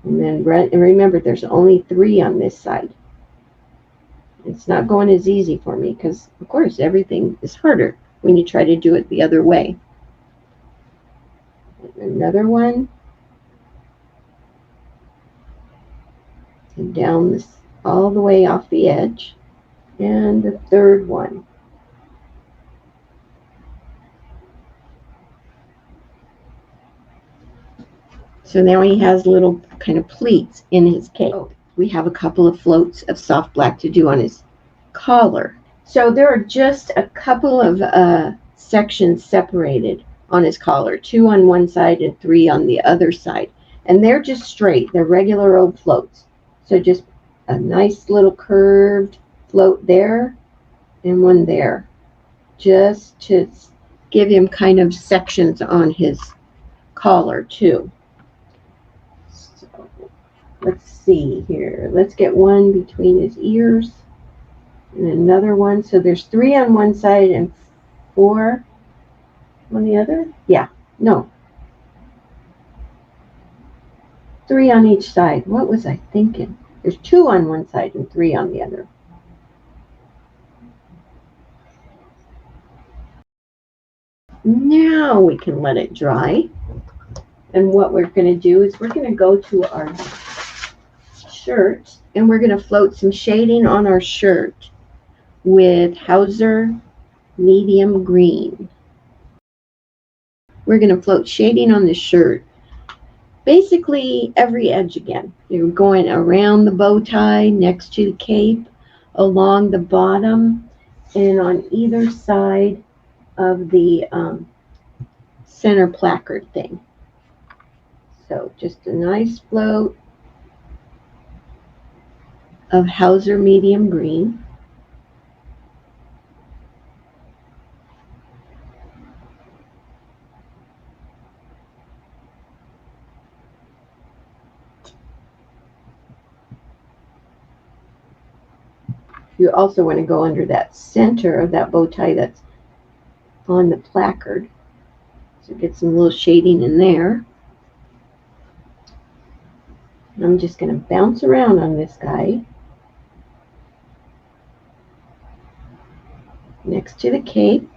[SPEAKER 1] And then run, and remember there's only 3 on this side. It's not going as easy for me because, of course, everything is harder when you try to do it the other way. Another one. And down this all the way off the edge. And the 3rd one. So now he has little kind of pleats in his cape. We have a couple of floats of soft black to do on his collar. So there are just a couple of sections separated on his collar, 2 on one side and 3 on the other side. And they're just straight. They're regular old floats. So just a nice little curved float there and one there, just to give him kind of sections on his collar too. So let's see here. Let's get one between his ears and another one. So there's 3 on one side and 4 on the other. Yeah, no. 3 on each side. What was I thinking? There's 2 on one side and 3 on the other. Now we can let it dry. And what we're going to do is we're going to go to our shirt and we're going to float some shading on our shirt with Hauser medium green. We're going to float shading on the shirt. Basically every edge again. You're going around the bow tie, next to the cape, along the bottom, and on either side of the center placard thing. So just a nice float of Hauser medium green. You also want to go under that center of that bow tie that's on the placard. So get some little shading in there. And I'm just going to bounce around on this guy. Next to the cape.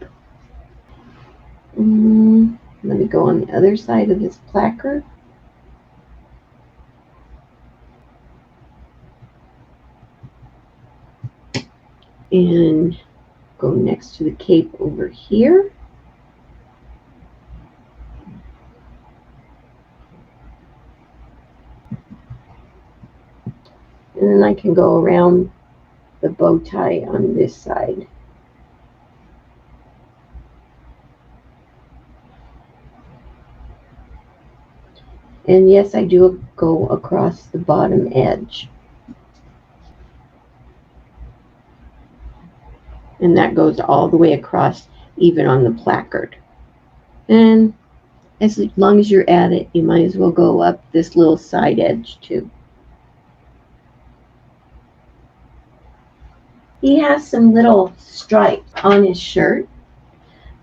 [SPEAKER 1] Let me go on the other side of this placard. And go next to the cape over here. And then I can go around the bow tie on this side. And yes, I do go across the bottom edge. And that goes all the way across, even on the placard. And as long as you're at it, you might as well go up this little side edge too. He has some little stripes on his shirt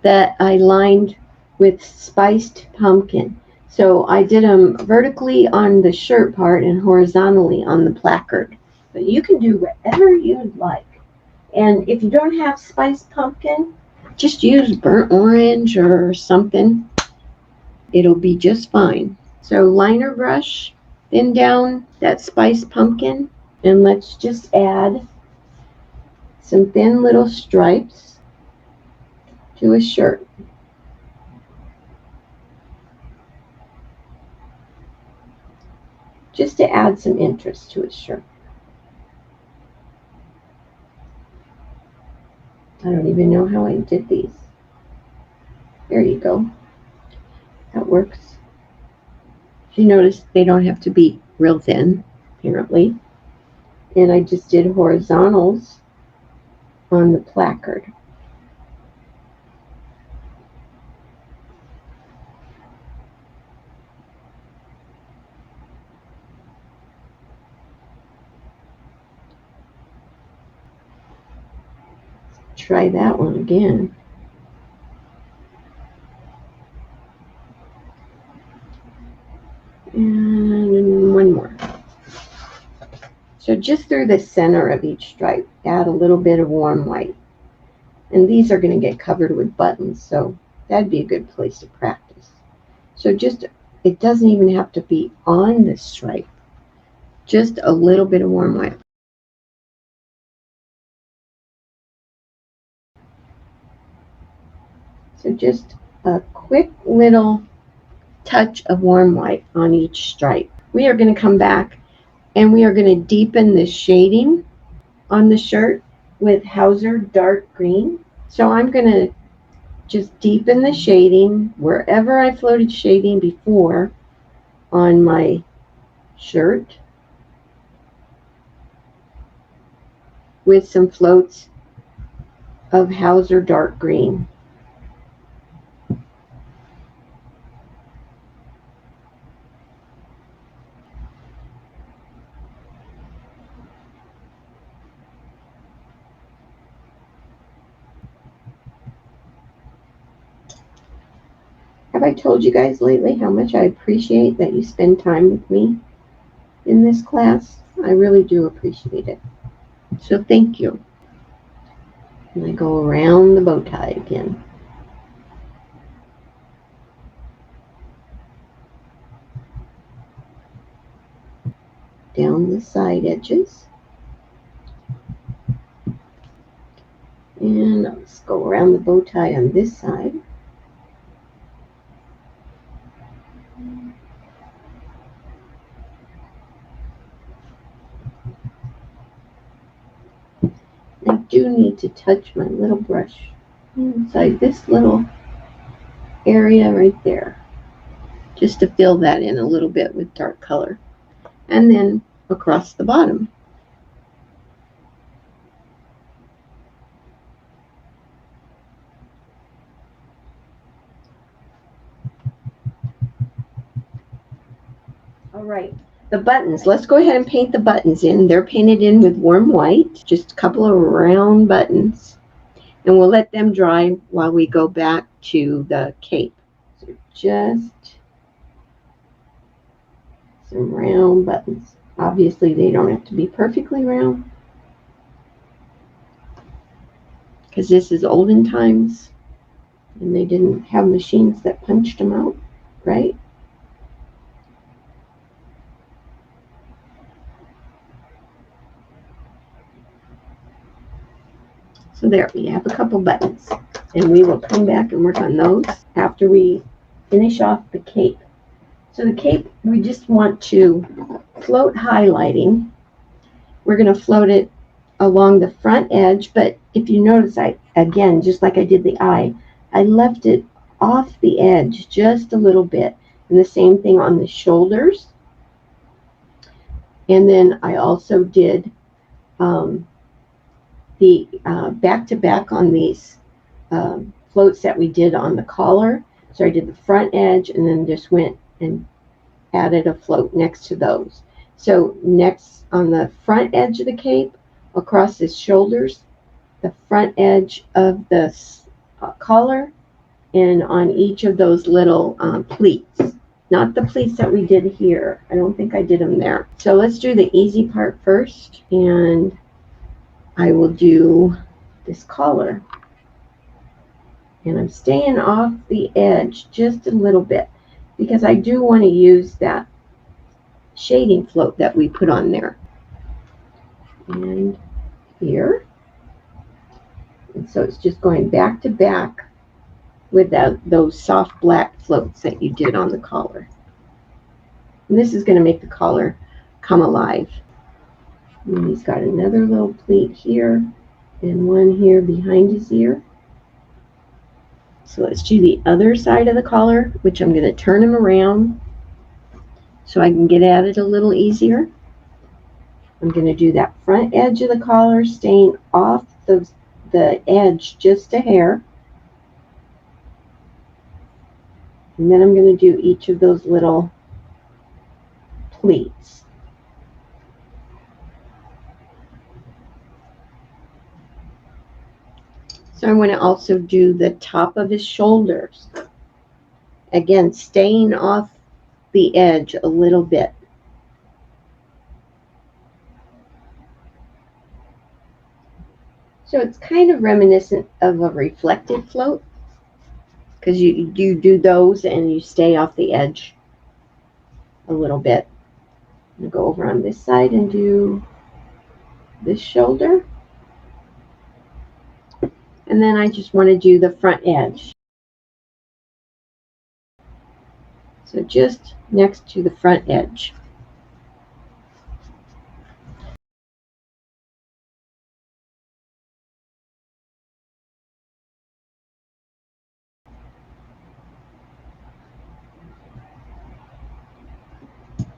[SPEAKER 1] that I lined with spiced pumpkin. So I did them vertically on the shirt part and horizontally on the placard. But you can do whatever you'd like. And if you don't have spiced pumpkin, just use burnt orange or something. It'll be just fine. So liner brush, thin down that spiced pumpkin, and let's just add some thin little stripes to his shirt. Just to add some interest to his shirt. I don't even know how I did these. There you go. That works. You notice they don't have to be real thin, apparently. And I just did horizontals on the placard. Try that one again. And one more. So just through the center of each stripe, add a little bit of warm white. And these are going to get covered with buttons, so that'd be a good place to practice. So just, it doesn't even have to be on the stripe. Just a little bit of warm white. So just a quick little touch of warm white on each stripe. We are going to come back and we are going to deepen the shading on the shirt with Hauser dark green. So I'm going to just deepen the shading wherever I floated shading before on my shirt with some floats of Hauser dark green. Have I told you guys lately how much I appreciate that you spend time with me in this class? I really do appreciate it. So thank you. And I go around the bow tie again. Down the side edges. And let's go around the bow tie on this side. I do need to touch my little brush inside this little area right there, just to fill that in a little bit with dark color, and then across the bottom. All right, the buttons. Let's go ahead and paint the buttons in. They're painted in with warm white, just a couple of round buttons, and we'll let them dry while we go back to the cape. So just some round buttons. Obviously, they don't have to be perfectly round, because this is olden times and they didn't have machines that punched them out, right? So there, we have a couple buttons, and we will come back and work on those after we finish off the cape. So the cape, we just want to float highlighting. We're going to float it along the front edge, but if you notice, again, just like I did the eye, I left it off the edge just a little bit. And the same thing on the shoulders. And then I also did the back-to-back on these floats that we did on the collar. So I did the front edge and then just went and added a float next to those. So next on the front edge of the cape, across his shoulders, the front edge of the collar, and on each of those little pleats. Not the pleats that we did here. I don't think I did them there. So let's do the easy part first, and I will do this collar. And I'm staying off the edge just a little bit, because I do want to use that shading float that we put on there. And here. And so it's just going back to back with those soft black floats that you did on the collar. And this is going to make the collar come alive. And he's got another little pleat here and one here behind his ear. So let's do the other side of the collar, which I'm going to turn him around so I can get at it a little easier. I'm going to do that front edge of the collar, staying off the edge just a hair. And then I'm going to do each of those little pleats. So I'm going to also do the top of his shoulders. Again, staying off the edge a little bit. So it's kind of reminiscent of a reflective float, because you do those and you stay off the edge a little bit. I'm going to go over on this side and do this shoulder. And then I just want to do the front edge. So just next to the front edge.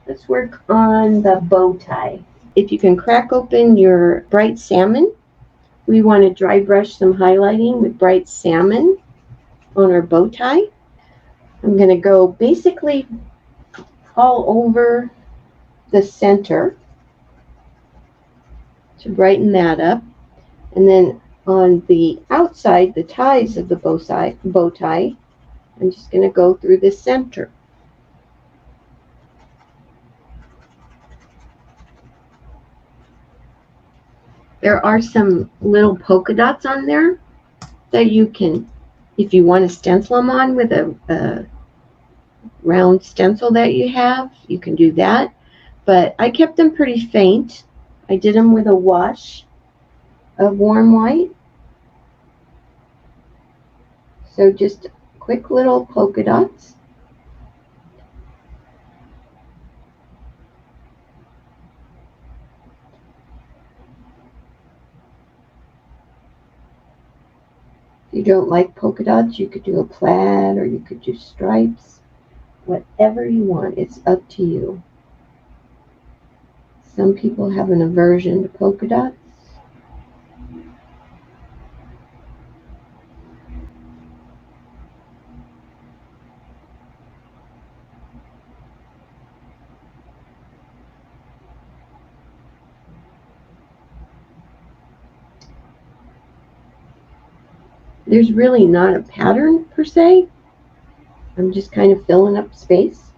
[SPEAKER 1] Let's work on the bow tie. If you can crack open your bright salmon, we want to dry brush some highlighting with bright salmon on our bow tie. I'm going to go basically all over the center to brighten that up. And then on the outside, the ties of the bow tie, I'm just going to go through the center. There are some little polka dots on there that you can, if you want to stencil them on with a round stencil that you have, you can do that. But I kept them pretty faint. I did them with a wash of warm white. So just quick little polka dots. If you don't like polka dots, you could do a plaid or you could do stripes. Whatever you want, it's up to you. Some people have an aversion to polka dots. There's really not a pattern per se. I'm just kind of filling up space.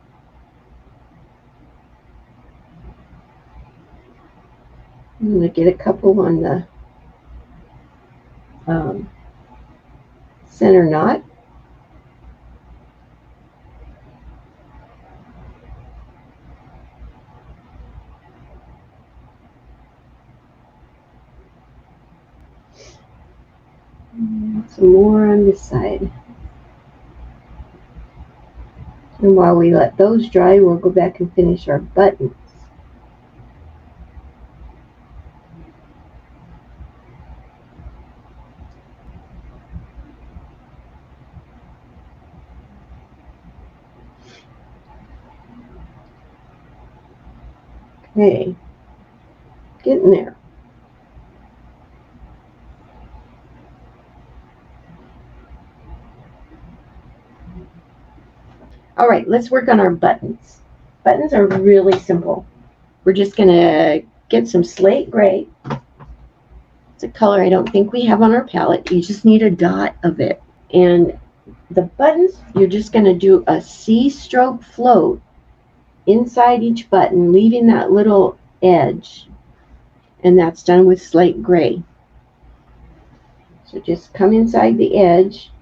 [SPEAKER 1] I'm going to get a couple on the center knot. And some more on this side. And while we let those dry, we'll go back and finish our buttons. Okay, getting there. All right, let's work on our buttons. Buttons are really simple. We're just going to get some slate gray. It's a color I don't think we have on our palette. You just need a dot of it. And the buttons, you're just going to do a C-stroke float inside each button, leaving that little edge. And that's done with slate gray. So just come inside the edge,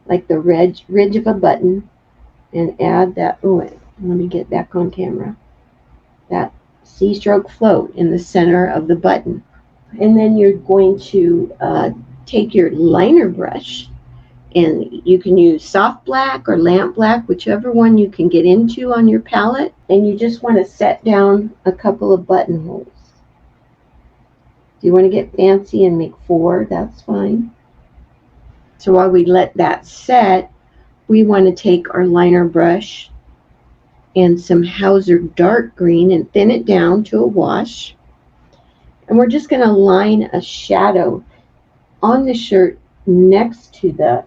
[SPEAKER 1] like the ridge of a button, and add that, let me get back on camera, that C-stroke float in the center of the button. And then you're going to take your liner brush, and you can use soft black or lamp black, whichever one you can get into on your palette, and you just want to set down a couple of buttonholes. If you want to get fancy and make 4, that's fine. So while we let that set, we want to take our liner brush and some Hauser dark green and thin it down to a wash. And we're just going to line a shadow on the shirt next to the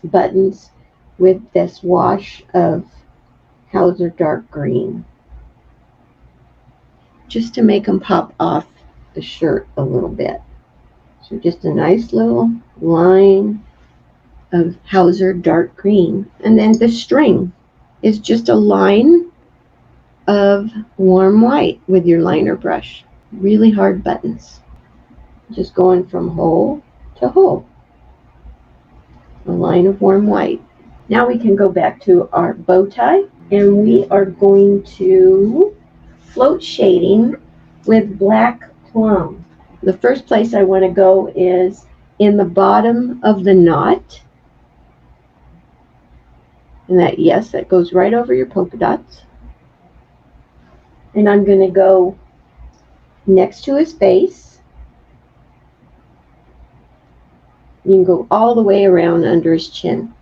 [SPEAKER 1] buttons with this wash of Hauser dark green, just to make them pop off the shirt a little bit. So just a nice little line of Hauser dark green. And then the string is just a line of warm white with your liner brush. Really hard buttons. Just going from hole to hole. A line of warm white. Now we can go back to our bow tie, and we are going to float shading with black plum. The first place I want to go is in the bottom of the knot. And that goes right over your polka dots. And I'm going to go next to his face. You can go all the way around under his chin.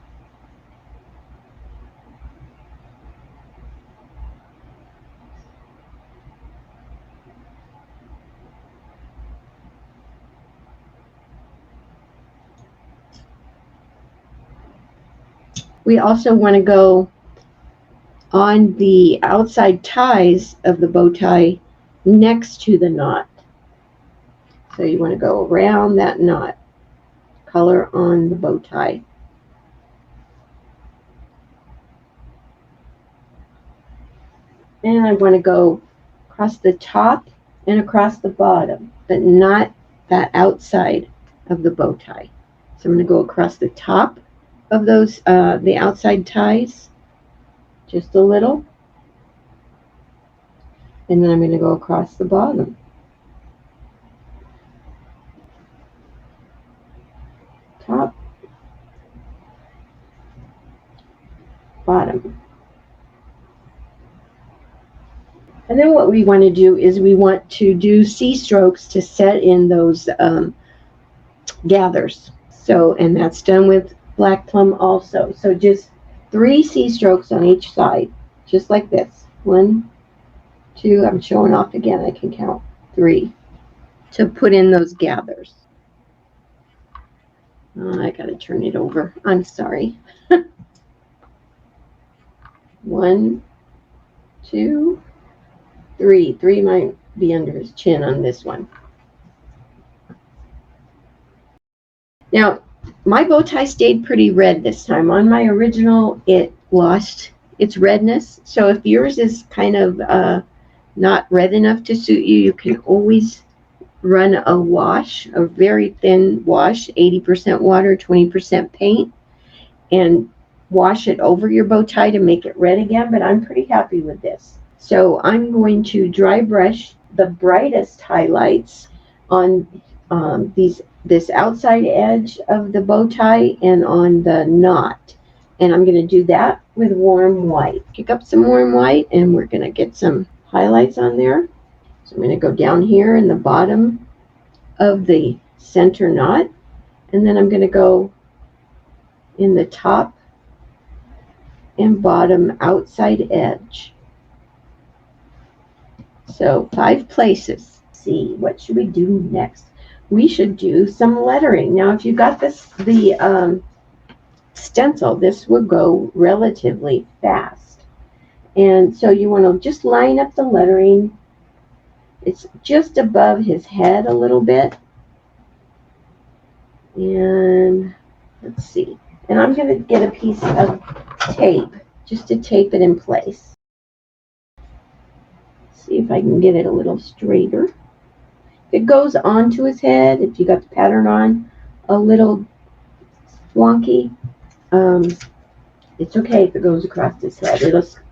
[SPEAKER 1] We also want to go on the outside ties of the bow tie next to the knot. So you want to go around that knot, color on the bow tie. And I want to go across the top and across the bottom, but not that outside of the bow tie. So I'm going to go across the top of those, the outside ties, just a little. And then I'm going to go across the bottom. Top bottom. And then what we want to do is we want to do C strokes to set in those gathers. So, and that's done with black plum also. So just 3 C strokes on each side, just like this. 1, 2, I'm showing off again, I can count 3 to put in those gathers. Oh, I gotta turn it over. I'm sorry. 1, 2, 3. 3 might be under his chin on this one. Now, my bow tie stayed pretty red this time. On my original, it lost its redness. So if yours is kind of not red enough to suit you, you can always run a wash, a very thin wash, 80% water, 20% paint, and wash it over your bow tie to make it red again. But I'm pretty happy with this. So I'm going to dry brush the brightest highlights on this outside edge of the bow tie and on the knot. And I'm going to do that with warm white. Pick up some warm white and we're going to get some highlights on there. So I'm going to go down here in the bottom of the center knot, and then I'm going to go in the top and bottom outside edge. So 5 places. Let's see, what should we do next? We should do some lettering. Now, if you got the stencil, this will go relatively fast. And so you want to just line up the lettering. It's just above his head a little bit. And let's see. And I'm going to get a piece of tape just to tape it in place. See if I can get it a little straighter. If it goes onto his head, if you got the pattern on a little wonky, it's okay if it goes across his head.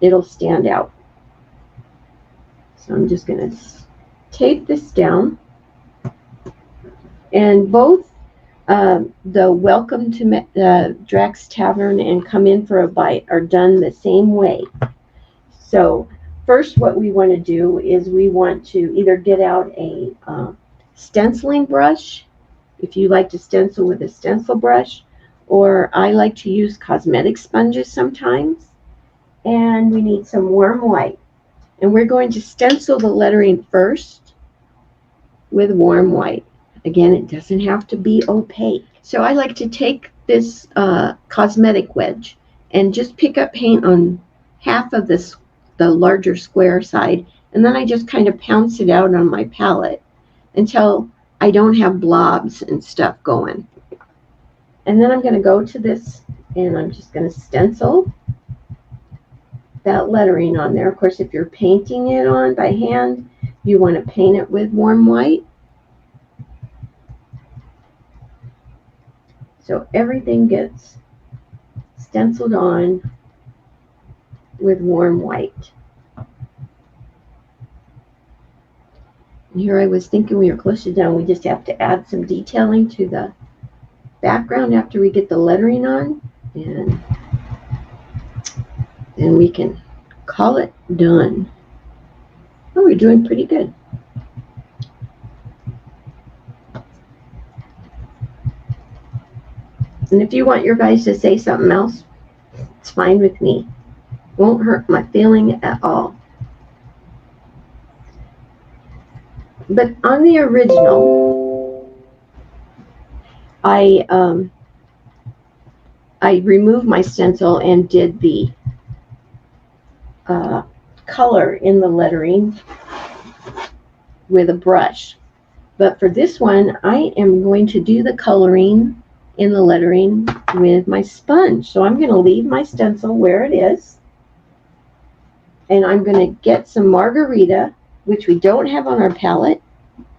[SPEAKER 1] It'll stand out. So I'm just going to tape this down. And both the Welcome to Drac's Tavern and Come In for a Bite are done the same way. So first, what we want to do is we want to either get out a stenciling brush, if you like to stencil with a stencil brush, or I like to use cosmetic sponges sometimes. And we need some warm white. And we're going to stencil the lettering first with warm white. Again, it doesn't have to be opaque. So I like to take this cosmetic wedge and just pick up paint on half of the larger square side, and then I just kind of pounce it out on my palette until I don't have blobs and stuff going. And then I'm going to go to this and I'm just going to stencil that lettering on there. Of course, if you're painting it on by hand, you want to paint it with warm white. So everything gets stenciled on with warm white. And here I was thinking we were close to done. We just have to add some detailing to the background after we get the lettering on, and then we can call it done. Oh, we're doing pretty good. And if you want your guys to say something else, it's fine with me. Won't hurt my feeling at all. But on the original, I removed my stencil and did the color in the lettering with a brush. But for this one, I am going to do the coloring in the lettering with my sponge. So I'm going to leave my stencil where it is. And I'm going to get some margarita, which we don't have on our palette,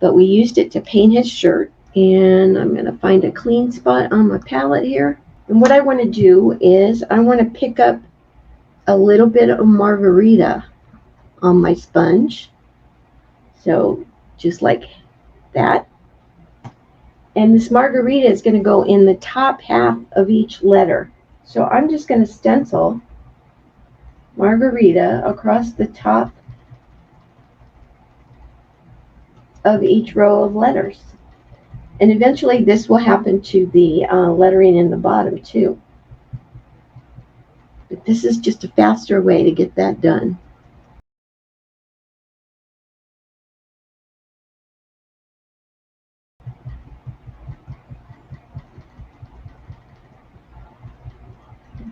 [SPEAKER 1] but we used it to paint his shirt. And I'm going to find a clean spot on my palette here. And what I want to do is I want to pick up a little bit of margarita on my sponge. So just like that. And this margarita is going to go in the top half of each letter. So I'm just going to stencil margarita across the top of each row of letters. And eventually this will happen to the lettering in the bottom too. But this is just a faster way to get that done.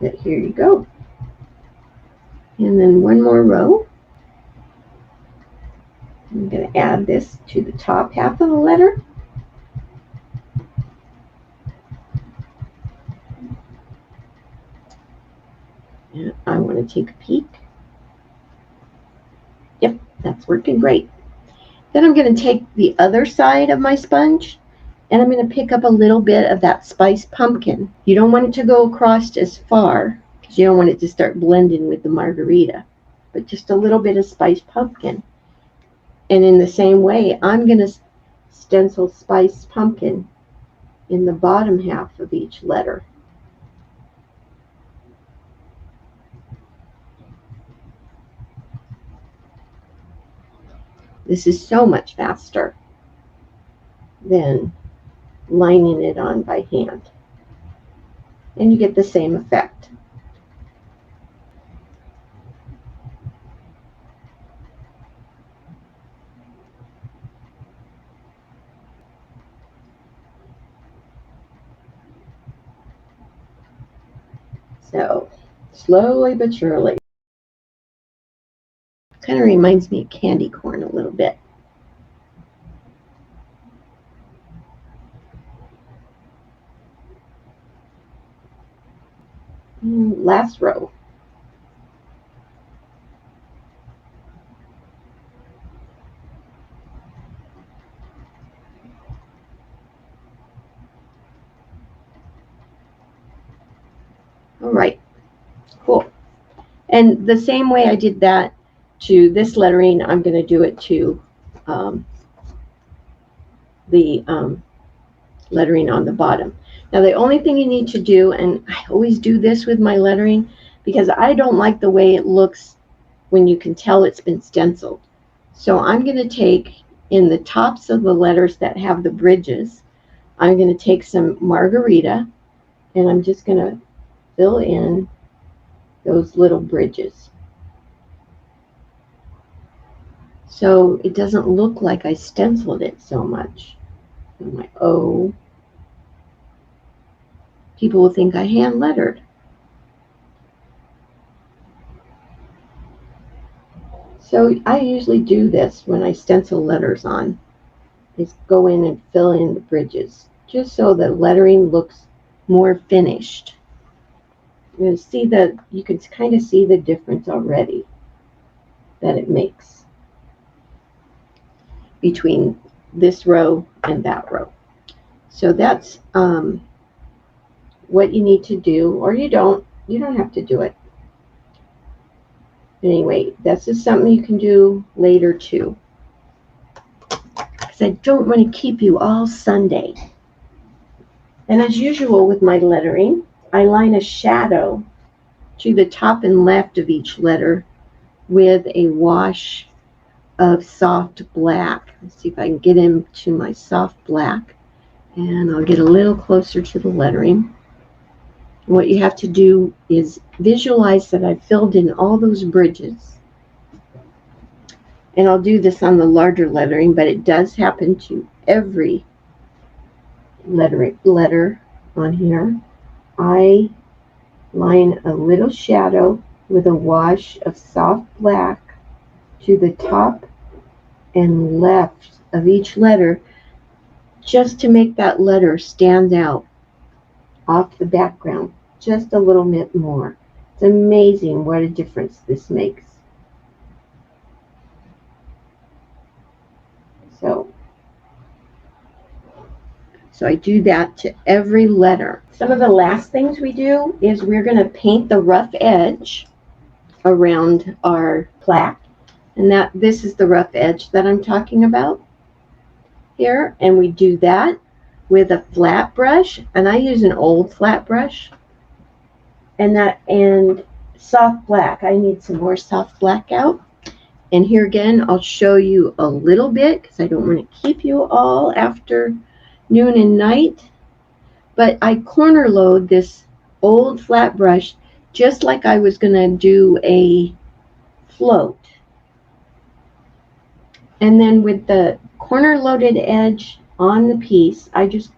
[SPEAKER 1] But here you go. And then one more row. I'm going to add this to the top half of the letter. And I want to take a peek. Yep, that's working great. Then I'm going to take the other side of my sponge and I'm going to pick up a little bit of that spiced pumpkin. You don't want it to go across as far because you don't want it to start blending with the margarita, but just a little bit of spiced pumpkin. And in the same way, I'm going to stencil spiced pumpkin in the bottom half of each letter. This is so much faster than lining it on by hand. And you get the same effect. So, slowly but surely. Kind of reminds me of candy corn a little bit. Last row. All right, cool. And the same way I did that to this lettering, I'm going to do it to the lettering on the bottom. Now the only thing you need to do, and I always do this with my lettering because I don't like the way it looks when you can tell it's been stenciled. So I'm going to take in the tops of the letters that have the bridges, I'm going to take some margarita and I'm just going to fill in those little bridges. So it doesn't look like I stenciled it so much. I'm like, oh, people will think I hand lettered. So I usually do this when I stencil letters on, is go in and fill in the bridges, just so the lettering looks more finished. You see that you can kind of see the difference already that it makes between this row and that row. So that's what you need to do, or you don't have to do it. Anyway, this is something you can do later too, because I don't want to keep you all Sunday. And as usual with my lettering, I line a shadow to the top and left of each letter with a wash of soft black. Let's see if I can get into my soft black, and I'll get a little closer to the lettering. What you have to do is visualize that I've filled in all those bridges. And I'll do this on the larger lettering, but it does happen to every letter on here. I line a little shadow with a wash of soft black to the top and left of each letter, just to make that letter stand out off the background just a little bit more. It's amazing what a difference this makes. So I do that to every letter. Some of the last things we do is we're going to paint the rough edge around our plaque. And this is the rough edge that I'm talking about here. And we do that with a flat brush. And I use an old flat brush. And soft black. I need some more soft black out. And here again, I'll show you a little bit because I don't want to keep you all after noon and night. But I corner load this old flat brush just like I was going to do a float. And then with the corner loaded edge on the piece, I just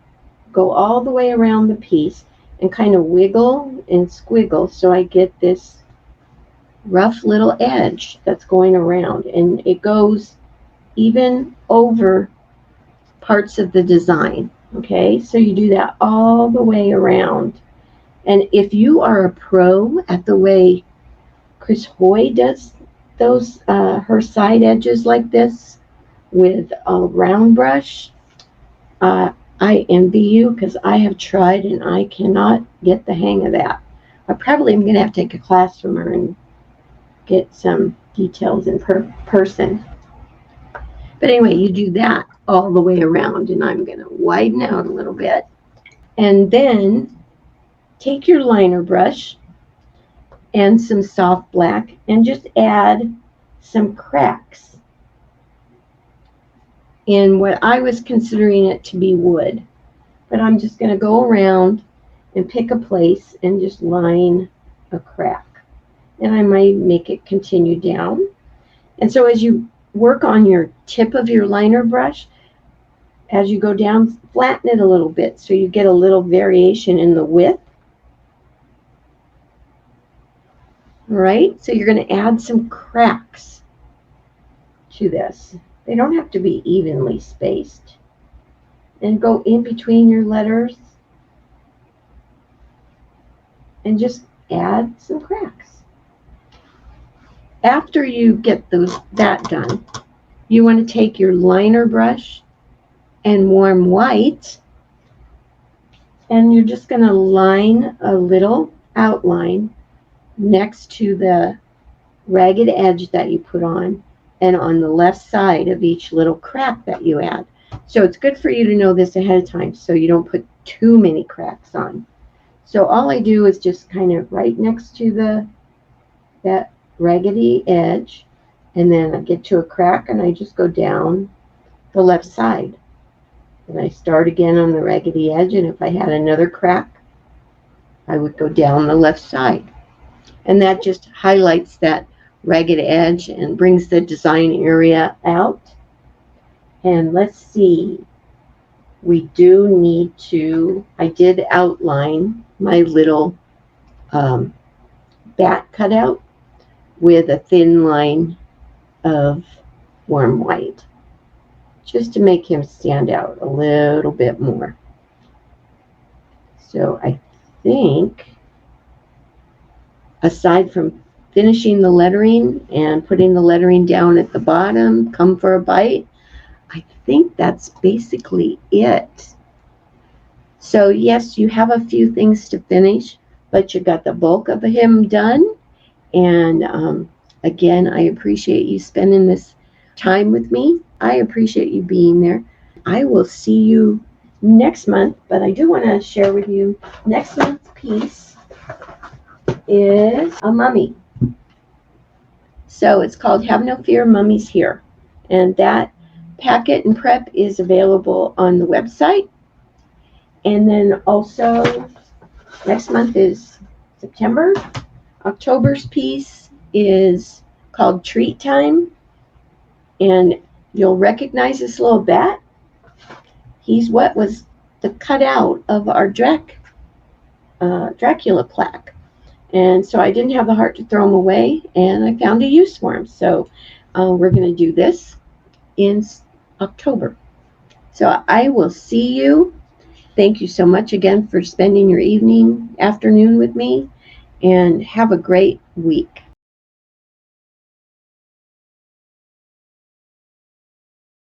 [SPEAKER 1] go all the way around the piece and kind of wiggle and squiggle so I get this rough little edge that's going around, and it goes even over parts of the design. Okay, so you do that all the way around. And if you are a pro at the way Chris Hoy does those her side edges like this with a round brush, I envy you, because I have tried and I cannot get the hang of that. I probably am going to have to take a class from her and get some details in person. But anyway, you do that all the way around, and I'm going to widen out a little bit. And then take your liner brush and some soft black and just add some cracks in what I was considering it to be wood. But I'm just going to go around and pick a place and just line a crack. And I might make it continue down. And so as you work on your tip of your liner brush, as you go down, flatten it a little bit so you get a little variation in the width. All right, so you're going to add some cracks to this. They don't have to be evenly spaced. And go in between your letters and just add some cracks. After you get that done, you want to take your liner brush and warm white, and you're just going to line a little outline next to the ragged edge that you put on, and on the left side of each little crack that you add. So it's good for you to know this ahead of time so you don't put too many cracks on. So all I do is just kind of right next to that raggedy edge, and then I get to a crack and I just go down the left side. And I start again on the raggedy edge, and if I had another crack, I would go down the left side. And that just highlights that ragged edge and brings the design area out. And let's see, we do need to, I did outline my little bat cutout with a thin line of warm white, just to make him stand out a little bit more. So I think, aside from finishing the lettering and putting the lettering down at the bottom, come for a bite, I think that's basically it. So yes, you have a few things to finish, but you got the bulk of him done. And again, I appreciate you spending this time with me. I appreciate you being there. I will see you next month, but I do want to share with you next month's piece is a mummy. So it's called Have No Fear, Mummy's Here. And that packet and prep is available on the website. And then also next month is September. October's piece is called Treat Time. And you'll recognize this little bat. He's what was the cutout of our Dracula plaque. And so I didn't have the heart to throw him away, and I found a use for him. So we're going to do this in October. So I will see you. Thank you so much again for spending your afternoon with me, and have a great week.